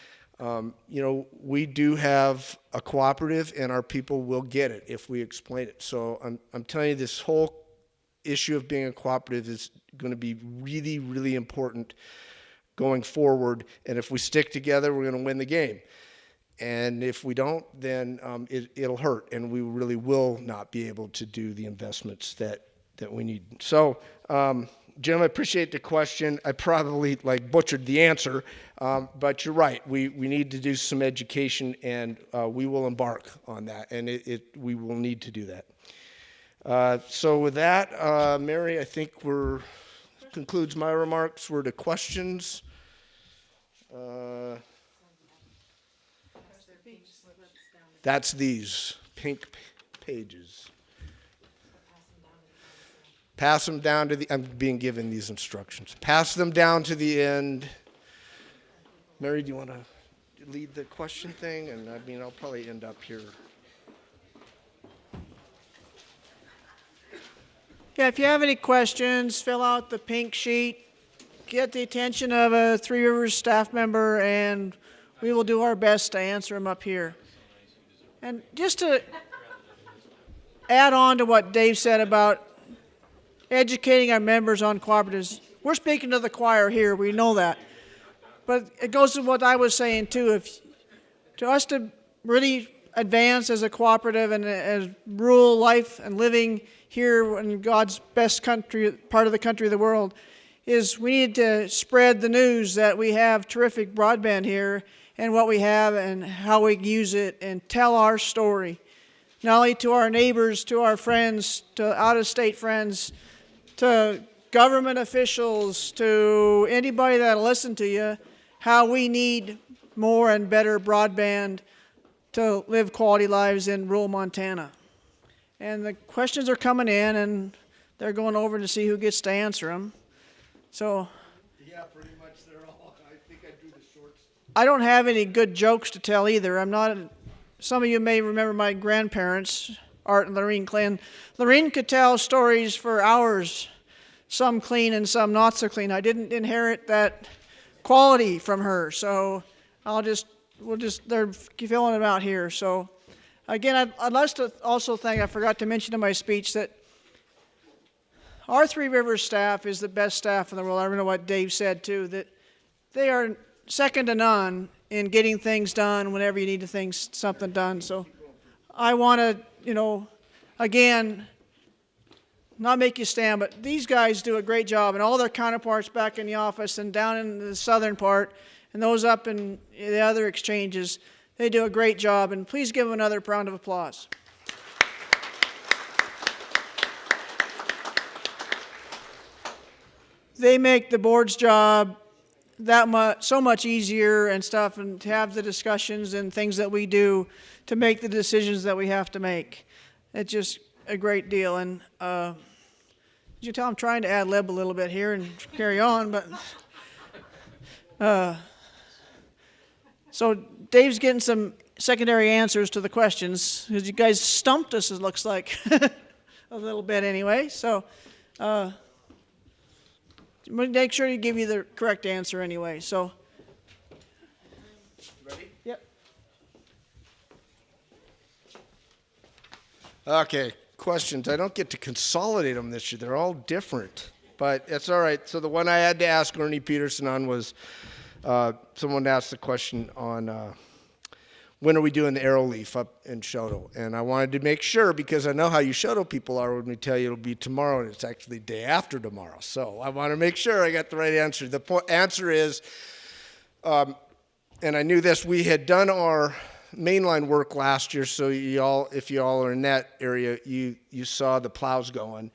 we do have a cooperative, and our people will get it if we explain it. So I'm telling you, this whole issue of being a cooperative is going to be really, really important going forward. And if we stick together, we're going to win the game. And if we don't, then it'll hurt, and we really will not be able to do the investments that we need. So, Jim, I appreciate the question. I probably butchered the answer, but you're right. We need to do some education, and we will embark on that, and we will need to do that. So with that, Mary, I think concludes my remarks. We're to questions. That's these pink pages. Pass them down to I'm being given these instructions. Pass them down to the end. Mary, do you want to lead the question thing? And I'll probably end up here. Yeah, if you have any questions, fill out the pink sheet, get the attention of a Three Rivers staff member, and we will do our best to answer them up here. And just to add on to what Dave said about educating our members on cooperatives, we're speaking to the choir here, we know that. But it goes to what I was saying too. If to us to really advance as a cooperative and as rural life and living here in God's best country, part of the country of the world, is we need to spread the news that we have terrific broadband here and what we have and how we use it, and tell our story, not only to our neighbors, to our friends, to out-of-state friends, to government officials, to anybody that'll listen to you, how we need more and better broadband to live quality lives in rural Montana. And the questions are coming in, and they're going over to see who gets to answer them. So Yeah, pretty much they're all, I think I drew the shorts. I don't have any good jokes to tell either. I'm not. Some of you may remember my grandparents, Art and Lorene Clyn. Lorene could tell stories for hours, some clean and some not so clean. I didn't inherit that quality from her, so they're filling them out here. So again, I'd like to also thank, I forgot to mention in my speech that our Three Rivers staff is the best staff in the world. I don't know what Dave said too, that they are second to none in getting things done whenever you need something done. So I want to, again, not make you stand, but these guys do a great job, and all their counterparts back in the office and down in the southern part, and those up in the other exchanges, they do a great job, and please give them another round of applause. They make the board's job so much easier and stuff, and to have the discussions and things that we do to make the decisions that we have to make. It's just a great deal. And you tell I'm trying to ad lib a little bit here and carry on, but so Dave's getting some secondary answers to the questions because you guys stumped us, it looks like, a little bit anyway. So make sure you give you the correct answer anyway. So, Ready? Yep. Okay, questions. I don't get to consolidate them this year. They're all different, but that's all right. So the one I had to ask Ernie Peterson on was, someone asked the question on when are we doing the Arrowleaf up in Shoto? And I wanted to make sure, because I know how you Shoto people are when we tell you it'll be tomorrow, and it's actually day after tomorrow. So I want to make sure I got the right answer. The answer is, and I knew this, we had done our mainline work last year, so if you all are in that area, you saw the plows going.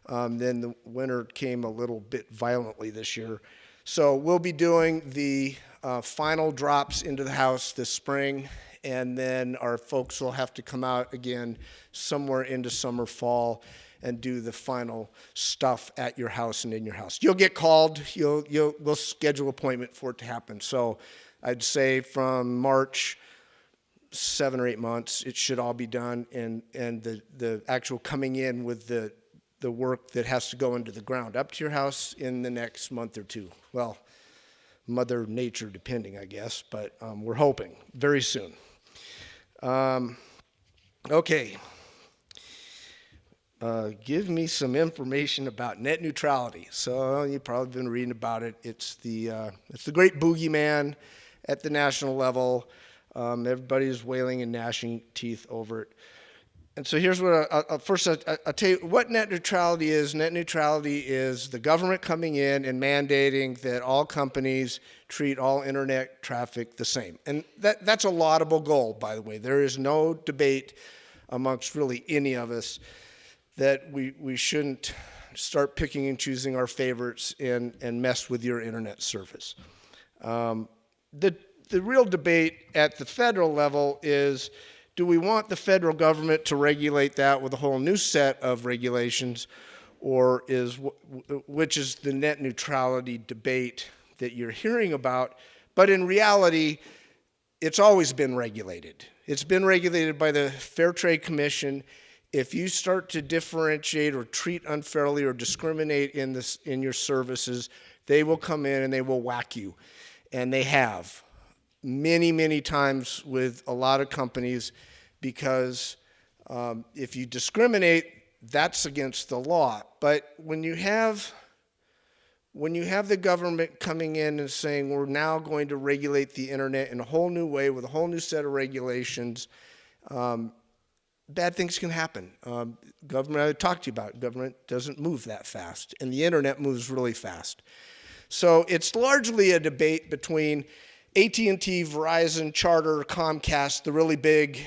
Then the winter came a little bit violently this year. So we'll be doing the final drops into the house this spring, and then our folks will have to come out again somewhere into summer, fall, and do the final stuff at your house and in your house. You'll get called. We'll schedule an appointment for it to happen. So I'd say from March, 7 or 8 months, it should all be done, and the actual coming in with the work that has to go into the ground up to your house in the next month or two. Well, Mother Nature depending, I guess, but we're hoping very soon. Okay. Give me some information about net neutrality. So you've probably been reading about it. It's the great boogeyman at the national level. Everybody is wailing and gnashing teeth over it. And so here's what I'll tell you what net neutrality is. Net neutrality is the government coming in and mandating that all companies treat all internet traffic the same. And that's a laudable goal, by the way. There is no debate amongst really any of us that we shouldn't start picking and choosing our favorites and mess with your internet service. The real debate at the federal level is, do we want the federal government to regulate that with a whole new set of regulations, or which is the net neutrality debate that you're hearing about? But in reality, it's always been regulated. It's been regulated by the Fair Trade Commission if you start to differentiate or treat unfairly or discriminate in your services, they will come in and they will whack you. And they have many, many times with a lot of companies, because if you discriminate, that's against the law. But when you have the government coming in and saying, we're now going to regulate the internet in a whole new way with a whole new set of regulations, bad things can happen. Government, I talked to you about, government doesn't move that fast, and the internet moves really fast. So it's largely a debate between AT&T, Verizon, Charter, Comcast, the really big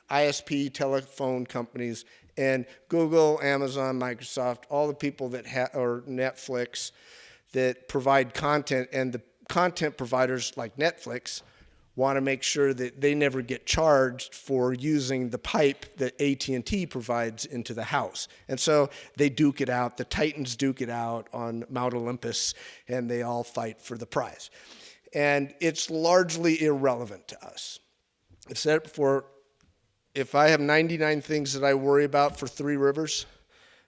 ISP telephone companies, and Google, Amazon, Microsoft, all the people that or Netflix that provide content, and the content providers like Netflix want to make sure that they never get charged for using the pipe that AT&T provides into the house. And so they duke it out, the Titans duke it out on Mount Olympus, and they all fight for the prize. And it's largely irrelevant to us. I've said it before, if I have 99 things that I worry about for Three Rivers,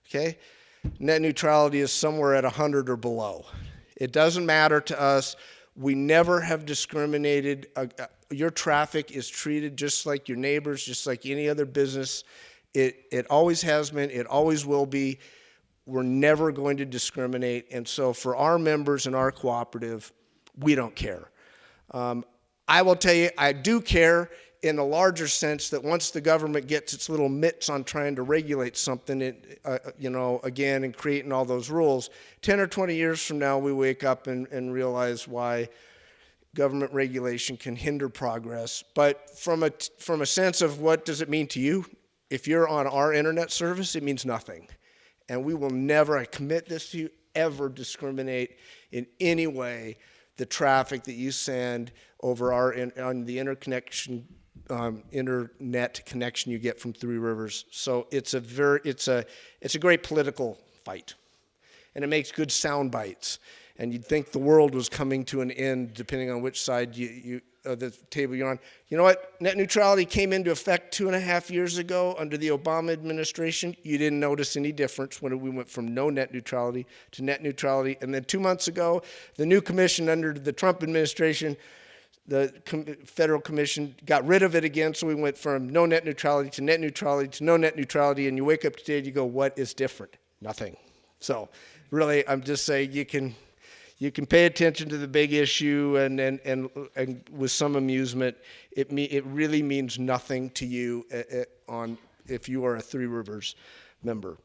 okay, net neutrality is somewhere at 100 or below. It doesn't matter to us. We never have discriminated. Your traffic is treated just like your neighbors, just like any other business. It always has been. It always will be. We're never going to discriminate. And so for our members in our cooperative, we don't care. I will tell you, I do care in the larger sense that once the government gets its little mitts on trying to regulate something, again, and creating all those rules, 10 or 20 years from now, we wake up and realize why government regulation can hinder progress. But from a sense of what does it mean to you, if you're on our internet service, it means nothing. And we will never, I commit this to you, ever discriminate in any way the traffic that you send over on the internet connection you get from Three Rivers. So it's a great political fight, and it makes good sound bites. And you'd think the world was coming to an end depending on which side of the table you're on. You know what? Net neutrality came into effect 2.5 years ago under the Obama administration. You didn't notice any difference when we went from no net neutrality to net neutrality. And then 2 months ago, the new commission under the Trump administration, the federal commission, got rid of it again. So we went from no net neutrality to net neutrality to no net neutrality. And you wake up today and you go, what is different? Nothing. So really, I'm just saying you can pay attention to the big issue and with some amusement. It really means nothing to you if you are a Three Rivers member.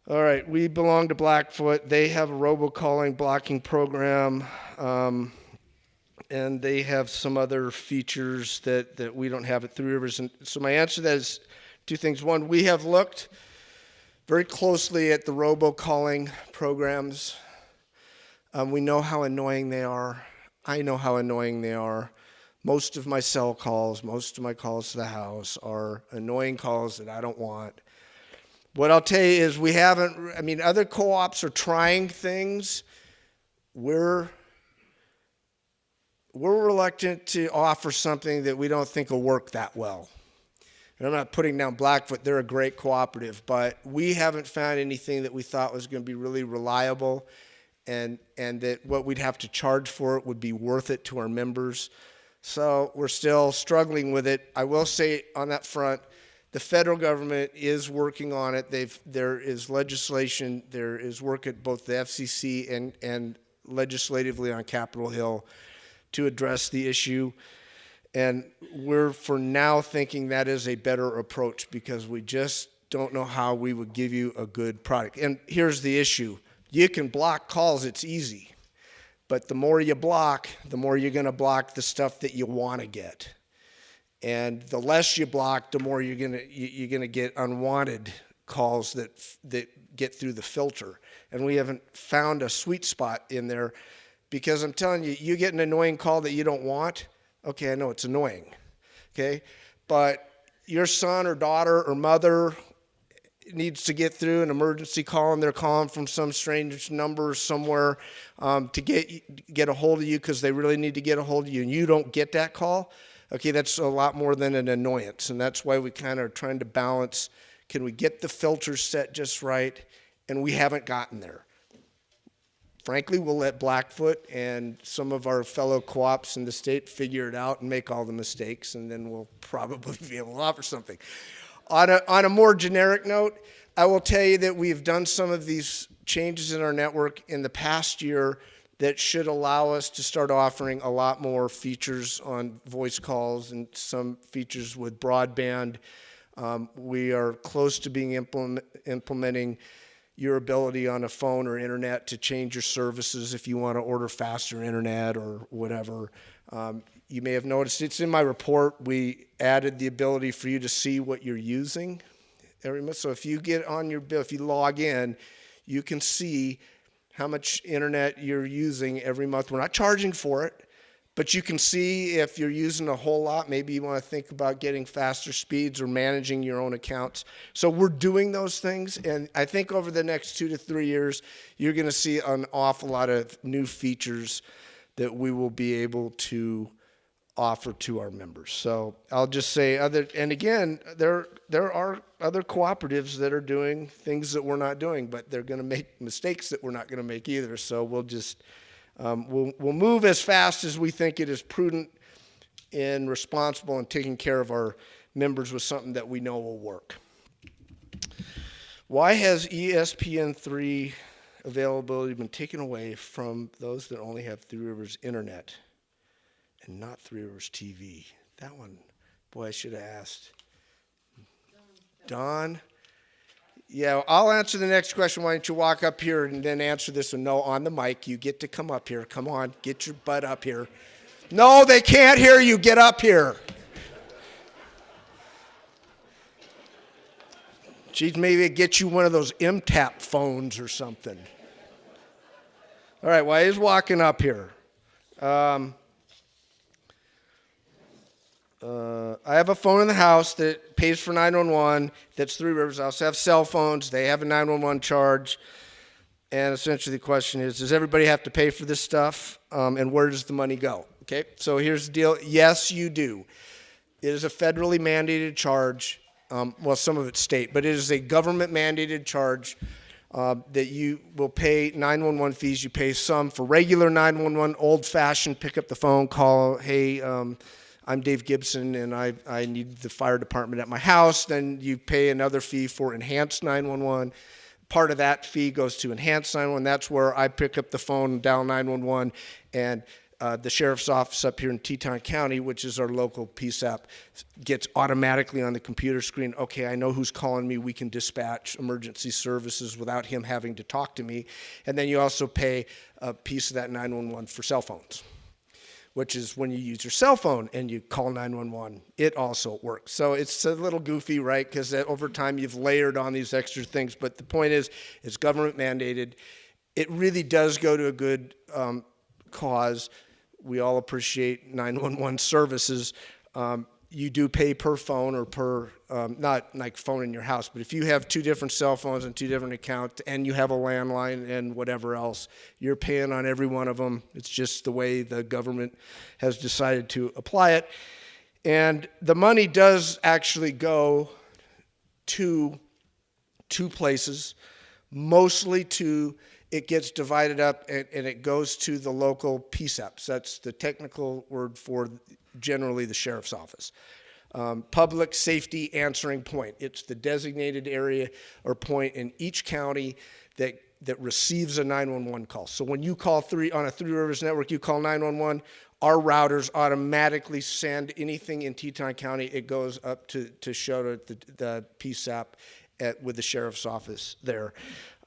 All right, we belong to Blackfoot. They have a robocalling blocking program, and they have some other features that we don't have at Three Rivers. And so my answer to that is two things. One, we have looked very closely at the robocalling programs. We know how annoying they are. I know how annoying they are. Most of my cell calls, most of my calls to the house are annoying calls that I don't want. What I'll tell you is other co-ops are trying things. We're reluctant to offer something that we don't think will work that well. And I'm not putting down Blackfoot, they're a great cooperative, but we haven't found anything that we thought was going to be really reliable and that what we'd have to charge for it would be worth it to our members. So we're still struggling with it. I will say on that front, the federal government is working on it. There is legislation, there is work at both the FCC and legislatively on Capitol Hill to address the issue. And we're for now thinking that is a better approach because we just don't know how we would give you a good product. And here's the issue. You can block calls, it's easy. But the more you block, the more you're going to block the stuff that you want to get. And the less you block, the more you're going to get unwanted calls that get through the filter. And we haven't found a sweet spot in there because I'm telling you, you get an annoying call that you don't want. Okay, I know it's annoying. Okay? But your son or daughter or mother needs to get through an emergency call and they're calling from some strange number somewhere to get a hold of you because they really need to get a hold of you and you don't get that call, okay, that's a lot more than an annoyance. And that's why we kind of are trying to balance Can we get the filters set just right? And we haven't gotten there. Frankly, we'll let Blackfoot and some of our fellow co-ops in the state figure it out and make all the mistakes, and then we'll probably be able to offer something. On a more generic note, I will tell you that we've done some of these changes in our network in the past year that should allow us to start offering a lot more features on voice calls and some features with broadband. We are close to being implementing your ability on a phone or internet to change your services if you want to order faster internet or whatever. You may have noticed, it's in my report, we added the ability for you to see what you're using every month. So if you get on your bill, if you log in, you can see how much internet you're using every month. We're not charging for it, but you can see if you're using a whole lot. Maybe you want to think about getting faster speeds or managing your own accounts. So we're doing those things, and I think over the next 2 to 3 years, you're going to see an awful lot of new features that we will be able to offer to our members. So I'll just say and again, there are other cooperatives that are doing things that we're not doing, but they're going to make mistakes that we're not going to make either. So we'll just we'll move as fast as we think it is prudent and responsible and taking care of our members with something that we know will work. Why has ESPN3 availability been taken away from those that only have Three Rivers Internet and not Three Rivers TV? That one, boy, I should have asked. Don? Yeah, I'll answer the next question. Why don't you walk up here and then answer this one? No, on the mic. You get to come up here. Come on, get your butt up here. No, they can't hear you. Get up here. Geez, maybe get you one of those MTAP phones or something. All right, well, he's walking up here. I have a phone in the house that pays for 911. That's Three Rivers. I also have cell phones. They have a 911 charge. And essentially the question is, does everybody have to pay for this stuff? And where does the money go? Okay, so here's the deal. Yes, you do. It is a federally mandated charge. Well, some of it's state, but it is a government mandated charge that you will pay 911 fees. You pay some for regular 911, old-fashioned, pick up the phone, call, hey, I'm Dave Gibson, and I need the fire department at my house. Then you pay another fee for enhanced 911. Part of that fee goes to enhanced 911. That's where I pick up the phone, dial 911, and the sheriff's office up here in Teton County, which is our local PSAP, gets automatically on the computer screen, okay, I know who's calling me. We can dispatch emergency services without him having to talk to me. And then you also pay a piece of that 911 for cell phones, which is when you use your cell phone and you call 911, it also works. So it's a little goofy, right? Because over time you've layered on these extra things. But the point is, it's government mandated. It really does go to a good cause. We all appreciate 911 services. You do pay per phone or per, not like phone in your house, but if you have 2 different cell phones and 2 different accounts and you have a landline and whatever else, you're paying on every one of them. It's just the way the government has decided to apply it. And the money does actually go to 2 places, mostly to, it gets divided up and it goes to the local PSAPs. That's the technical word for generally the sheriff's office. Public Safety Answering Point. It's the designated area or point in each county that receives a 911 call. So when you call on a Three Rivers network, you call 911, our routers automatically send anything in Teton County. It goes up to show the PSAP with the sheriff's office there.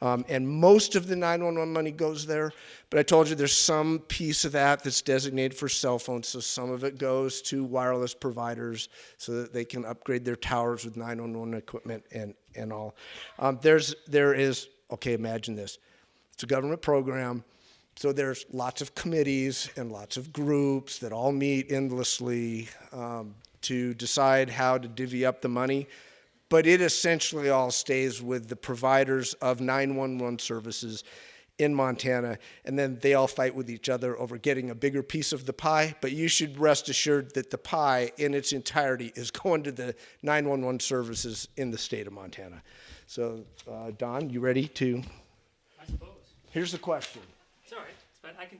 And most of the 911 money goes there, but I told you there's some piece of that that's designated for cell phones, so some of it goes to wireless providers so that they can upgrade their towers with 911 equipment and all. There is, okay, imagine this. It's a government program, so there's lots of committees and lots of groups that all meet endlessly to decide how to divvy up the money. But it essentially all stays with the providers of 911 services. in Montana, and then they all fight with each other over getting a bigger piece of the pie. But you should rest assured that the pie in its entirety is going to the 911 services in the state of Montana. So, Don, you ready to? I suppose. Here's the question. It's all right. But I can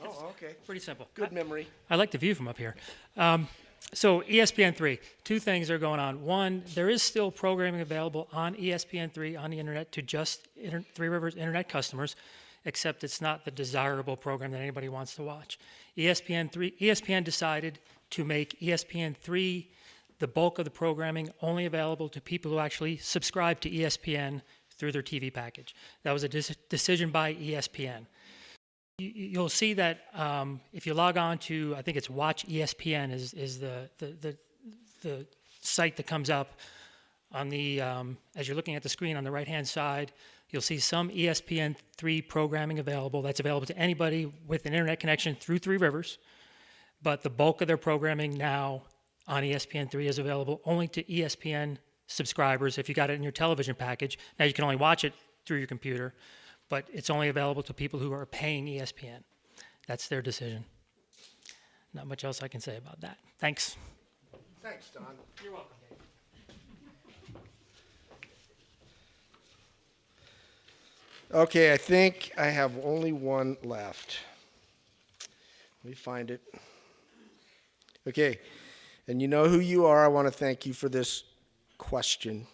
Oh, okay. pretty simple. Good memory. I like the view from up here. So ESPN3, two things are going on. One, there is still programming available on ESPN3 on the internet to just Three Rivers internet customers, except it's not the desirable program that anybody wants to watch. ESPN decided to make ESPN3 the bulk of the programming only available to people who actually subscribe to ESPN through their TV package. That was a decision by ESPN. You'll see that if you log on to, I think it's Watch ESPN is the site that comes up on the, as you're looking at the screen on the right-hand side, you'll see some ESPN3 programming available. That's available to anybody with an internet connection through Three Rivers, but the bulk of their programming now on ESPN3 is available only to ESPN subscribers if you got it in your television package. Now you can only watch it through your computer, but it's only available to people who are paying ESPN. That's their decision. Not much else I can say about that. Thanks. Thanks, Don. You're welcome. Okay, I think I have only one left. Let me find it. Okay, and you know who you are. I want to thank you for this question.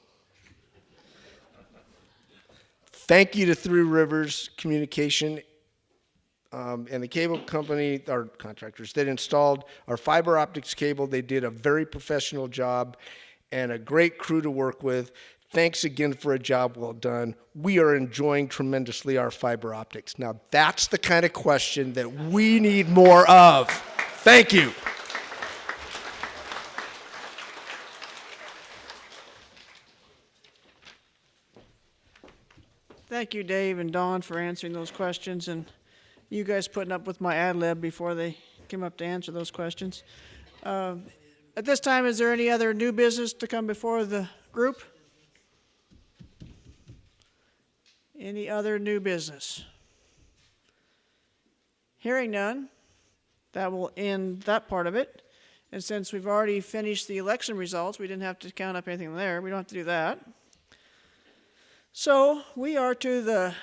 Thank you to Three Rivers Communication and the cable company, our contractors, that installed our fiber optics cable. They did a very professional job and a great crew to work with. Thanks again for a job well done. We are enjoying tremendously our fiber optics. Now, that's the kind of question that we need more of. Thank you. Thank you, Dave and Don, for answering those questions, and you guys putting up with my ad lib before they came up to answer those questions. At this time, is there any other new business to come before the group? Any other new business? Hearing none, that will end that part of it. And since we've already finished the election results, we didn't have to count up anything there. We don't have to do that. So we are to the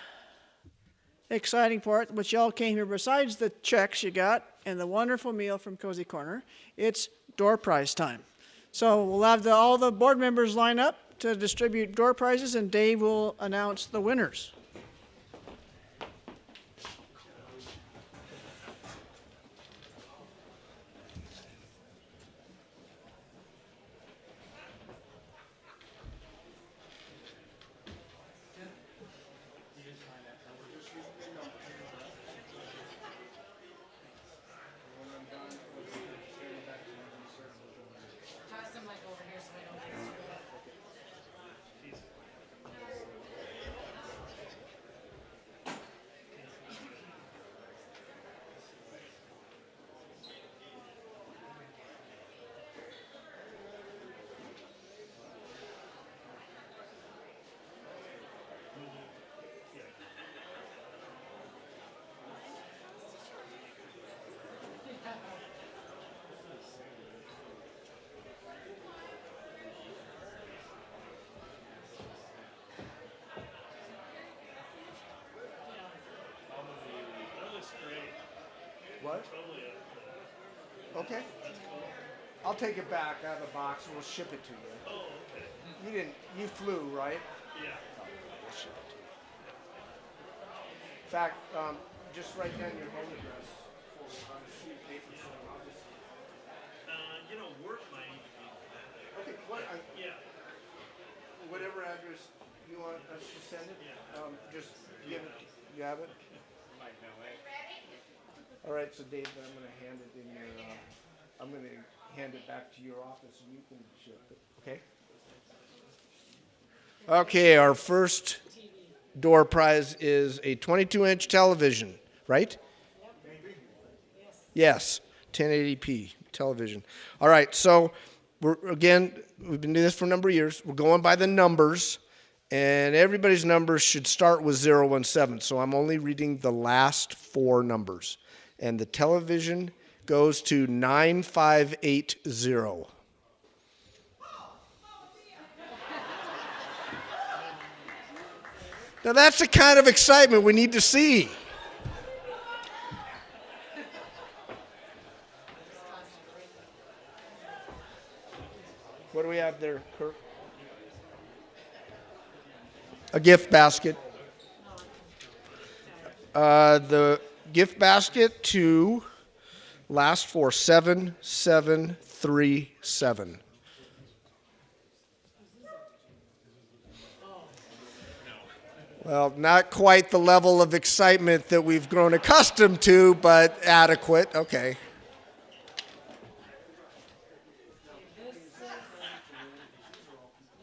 exciting part, which y'all came here besides the checks you got and the wonderful meal from Cozy Corner. It's door prize time. So we'll have all the board members line up to distribute door prizes, and Dave will announce the winners. Toss them like over here so I don't get screwed up. What? Okay. I'll take it back out of the box and we'll ship it to you. Oh, okay. You flew, right? Yeah. Oh, we'll ship it to you. In fact, just write down your home address on a sheet of paper. So I'll just. Work might need to be. Okay, Yeah. whatever address you want us to send it, just give it, you have it? All right, so Dave, I'm gonna hand it in your, I'm gonna hand it back to your office and you can ship it, okay? Okay, our first door prize is a 22-inch television, right? Yes, 1080p television. All right, so we've been doing this for a number of years. We're going by the numbers, And everybody's numbers should start with 017. So I'm only reading the last 4 numbers. And the television goes to 9580. Now that's the kind of excitement we need to see. What do we have there, Kurt? A gift basket. The gift basket to last for 7737. Well, not quite the level of excitement that we've grown accustomed to, but adequate. Okay.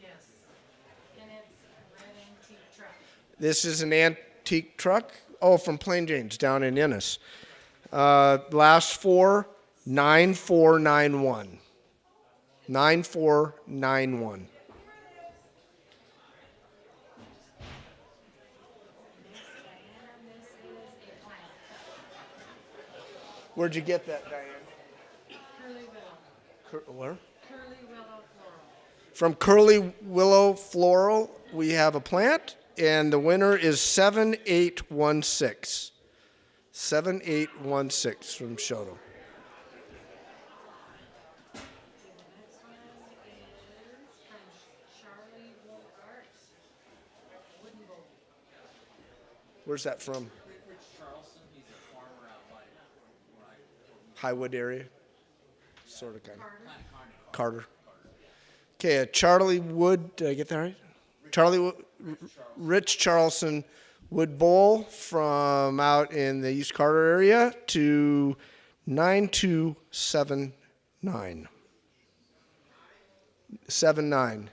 Yes. And it's a red antique truck. This is an antique truck. Oh, from Plain James down in Ennis. Last 4, 9491. 9491. Where'd you get that, Diane? Curly Willow. Where? Curly Willow Floral. From Curly Willow Floral, we have a plant, and the winner is 7816. 7816 from Shoto. Charlie Wool Arts. Wooden bowl. Where's that from? Highwood area? Sort of, kind of. Carter. Okay, Charlie Wood, did I get that right? Rich Charleston Wood Bowl from out in the East Carter area to 9279. 79.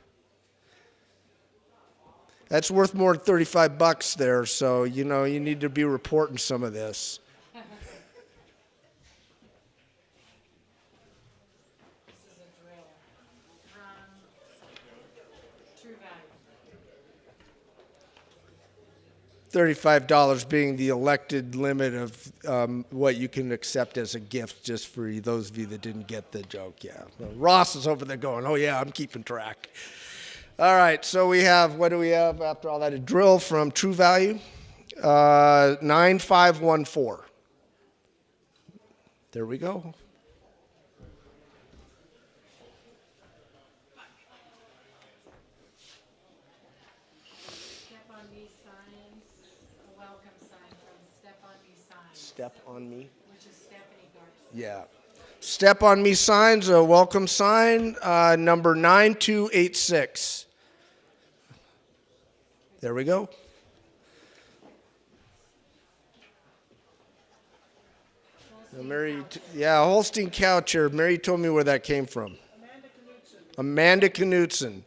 That's worth more than $35 there, so you know you need to be reporting some of this. This is a drill from True Value. $35 being the elected limit of what you can accept as a gift, just for those of you that didn't get the joke. Yeah, well, Ross is over there going, oh yeah, I'm keeping track. All right, so we have, what do we have after all that? A drill from True Value, 9514. There we go. Step on Me signs, a welcome sign from Step on Me signs, Step on me. which is Stephanie Garcia. Yeah. Step on Me signs, a welcome sign, number 9286. There we go. Now, Mary, Holstein cow chair. Mary told me where that came from. Amanda Knutson.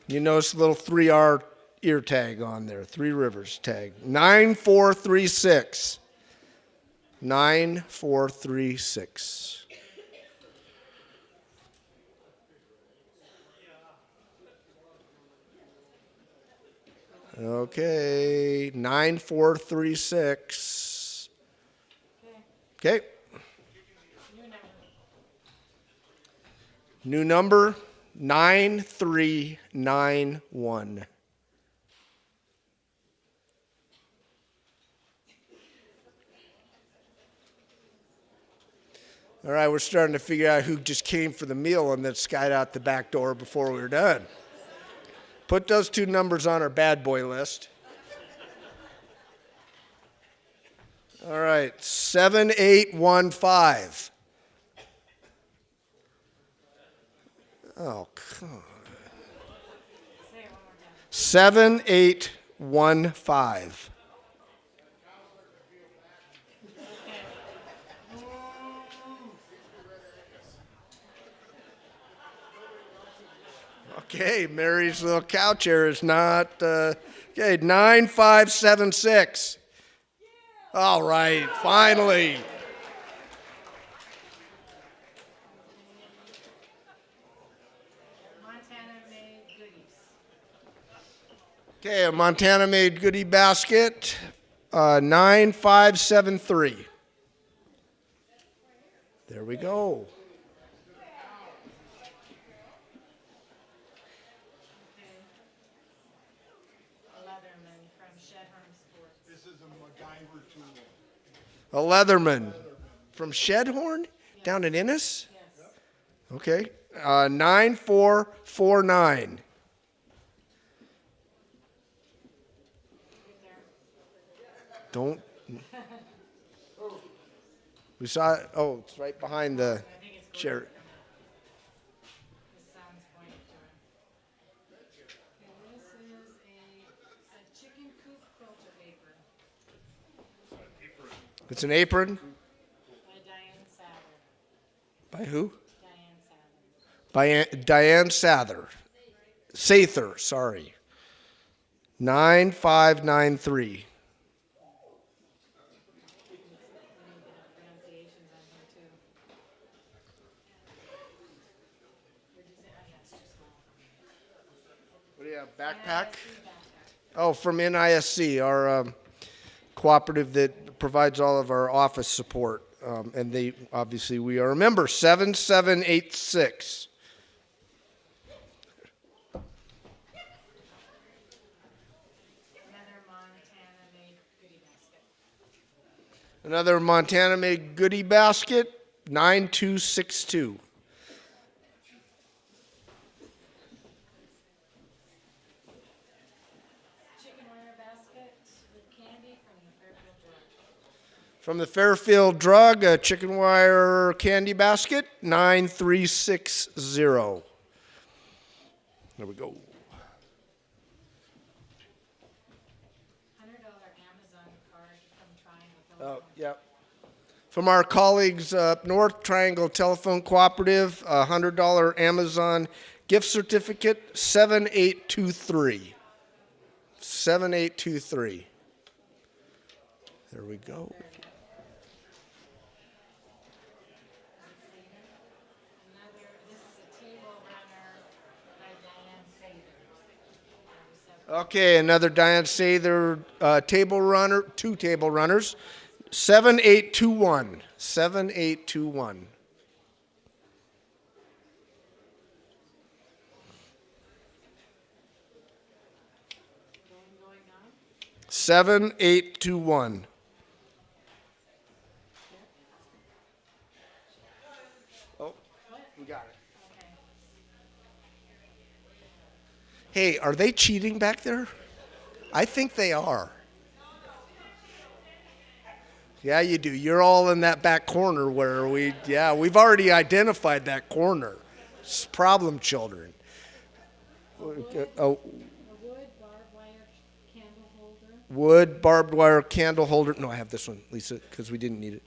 You notice the little 3R ear tag on there, Three Rivers tag. 9436. 9436. Okay, 9436. Okay. New number 9391. All right, we're starting to figure out who just came for the meal and then skied out the back door before we were done. Put those 2 numbers on our bad boy list. All right, 7815. Oh, come on. 7815. Okay, Mary's little cow chair is not, okay, 9576. All right, finally. Montana made goodies. Okay, a Montana Made Goodie Basket, 9573. There we go. Leatherman from Shedhorn Sports. This is a MacGyver tool. A Leatherman from Shedhorn down in Innis? Yes. Okay, 9449. Don't. We saw it. Oh, it's right behind the chair. His son's pointing to it. Okay, this is a chicken coop quilter apron It's an apron. by Diane Sather. By who? Diane Sather. By Diane Sather, sorry. 9593. Pronunciations on here too. Where'd you say? Oh, yeah, it's too small. What do you have, backpack? Oh, from NISC, our cooperative that provides all of our office support. And they, obviously, we are a member, 7786. Another Montana made goodie basket. Another Montana Made Goodie Basket, 9262. Chicken wire basket with candy from the Fairfield Drug. From the Fairfield Drug, a chicken wire candy basket, 9360. There we go. $100 Amazon card from Triangle Oh, Telephone. yep. From our colleagues up north, Triangle Telephone Cooperative, a $100 Amazon gift certificate, 7823. 7823. There we go. Another, this is a table runner by Diane Sather. Okay, another Diane Sather table runner, two table runners, 7821. 7821. Going on. 7821. Oh, we got it. Okay. Hey, are they cheating back there? I think they are. Yeah, you do. You're all in that back corner where we've already identified that corner. It's problem children. Oh, A wood barbed wire candle holder. wood barbed wire candle holder. No, I have this one, Lisa, because we didn't need it.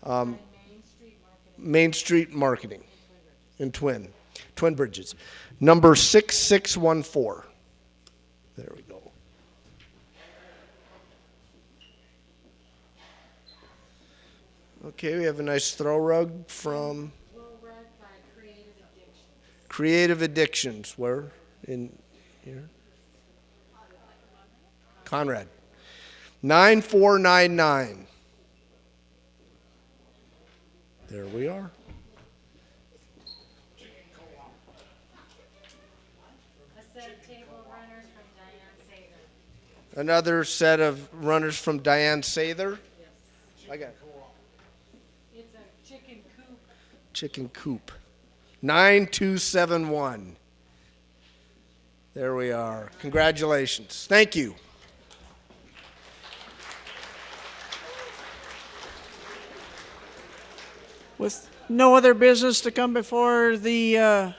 By Main Street Marketing. Main Street Marketing in Twin Bridges. Number 6614. There we go. Okay, we have a nice throw rug from Throw rug by Creative Addiction. Creative Addictions. Where? In here? Conrad. 9499. There we are. A set of table runners from Diane Sather. Another set of runners from Diane Sather. I got it. It's a chicken coop. Chicken coop. 9271. There we are. Congratulations. Thank you. With no other business to come before the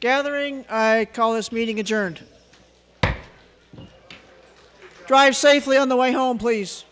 gathering, I call this meeting adjourned. Drive safely on the way home, please.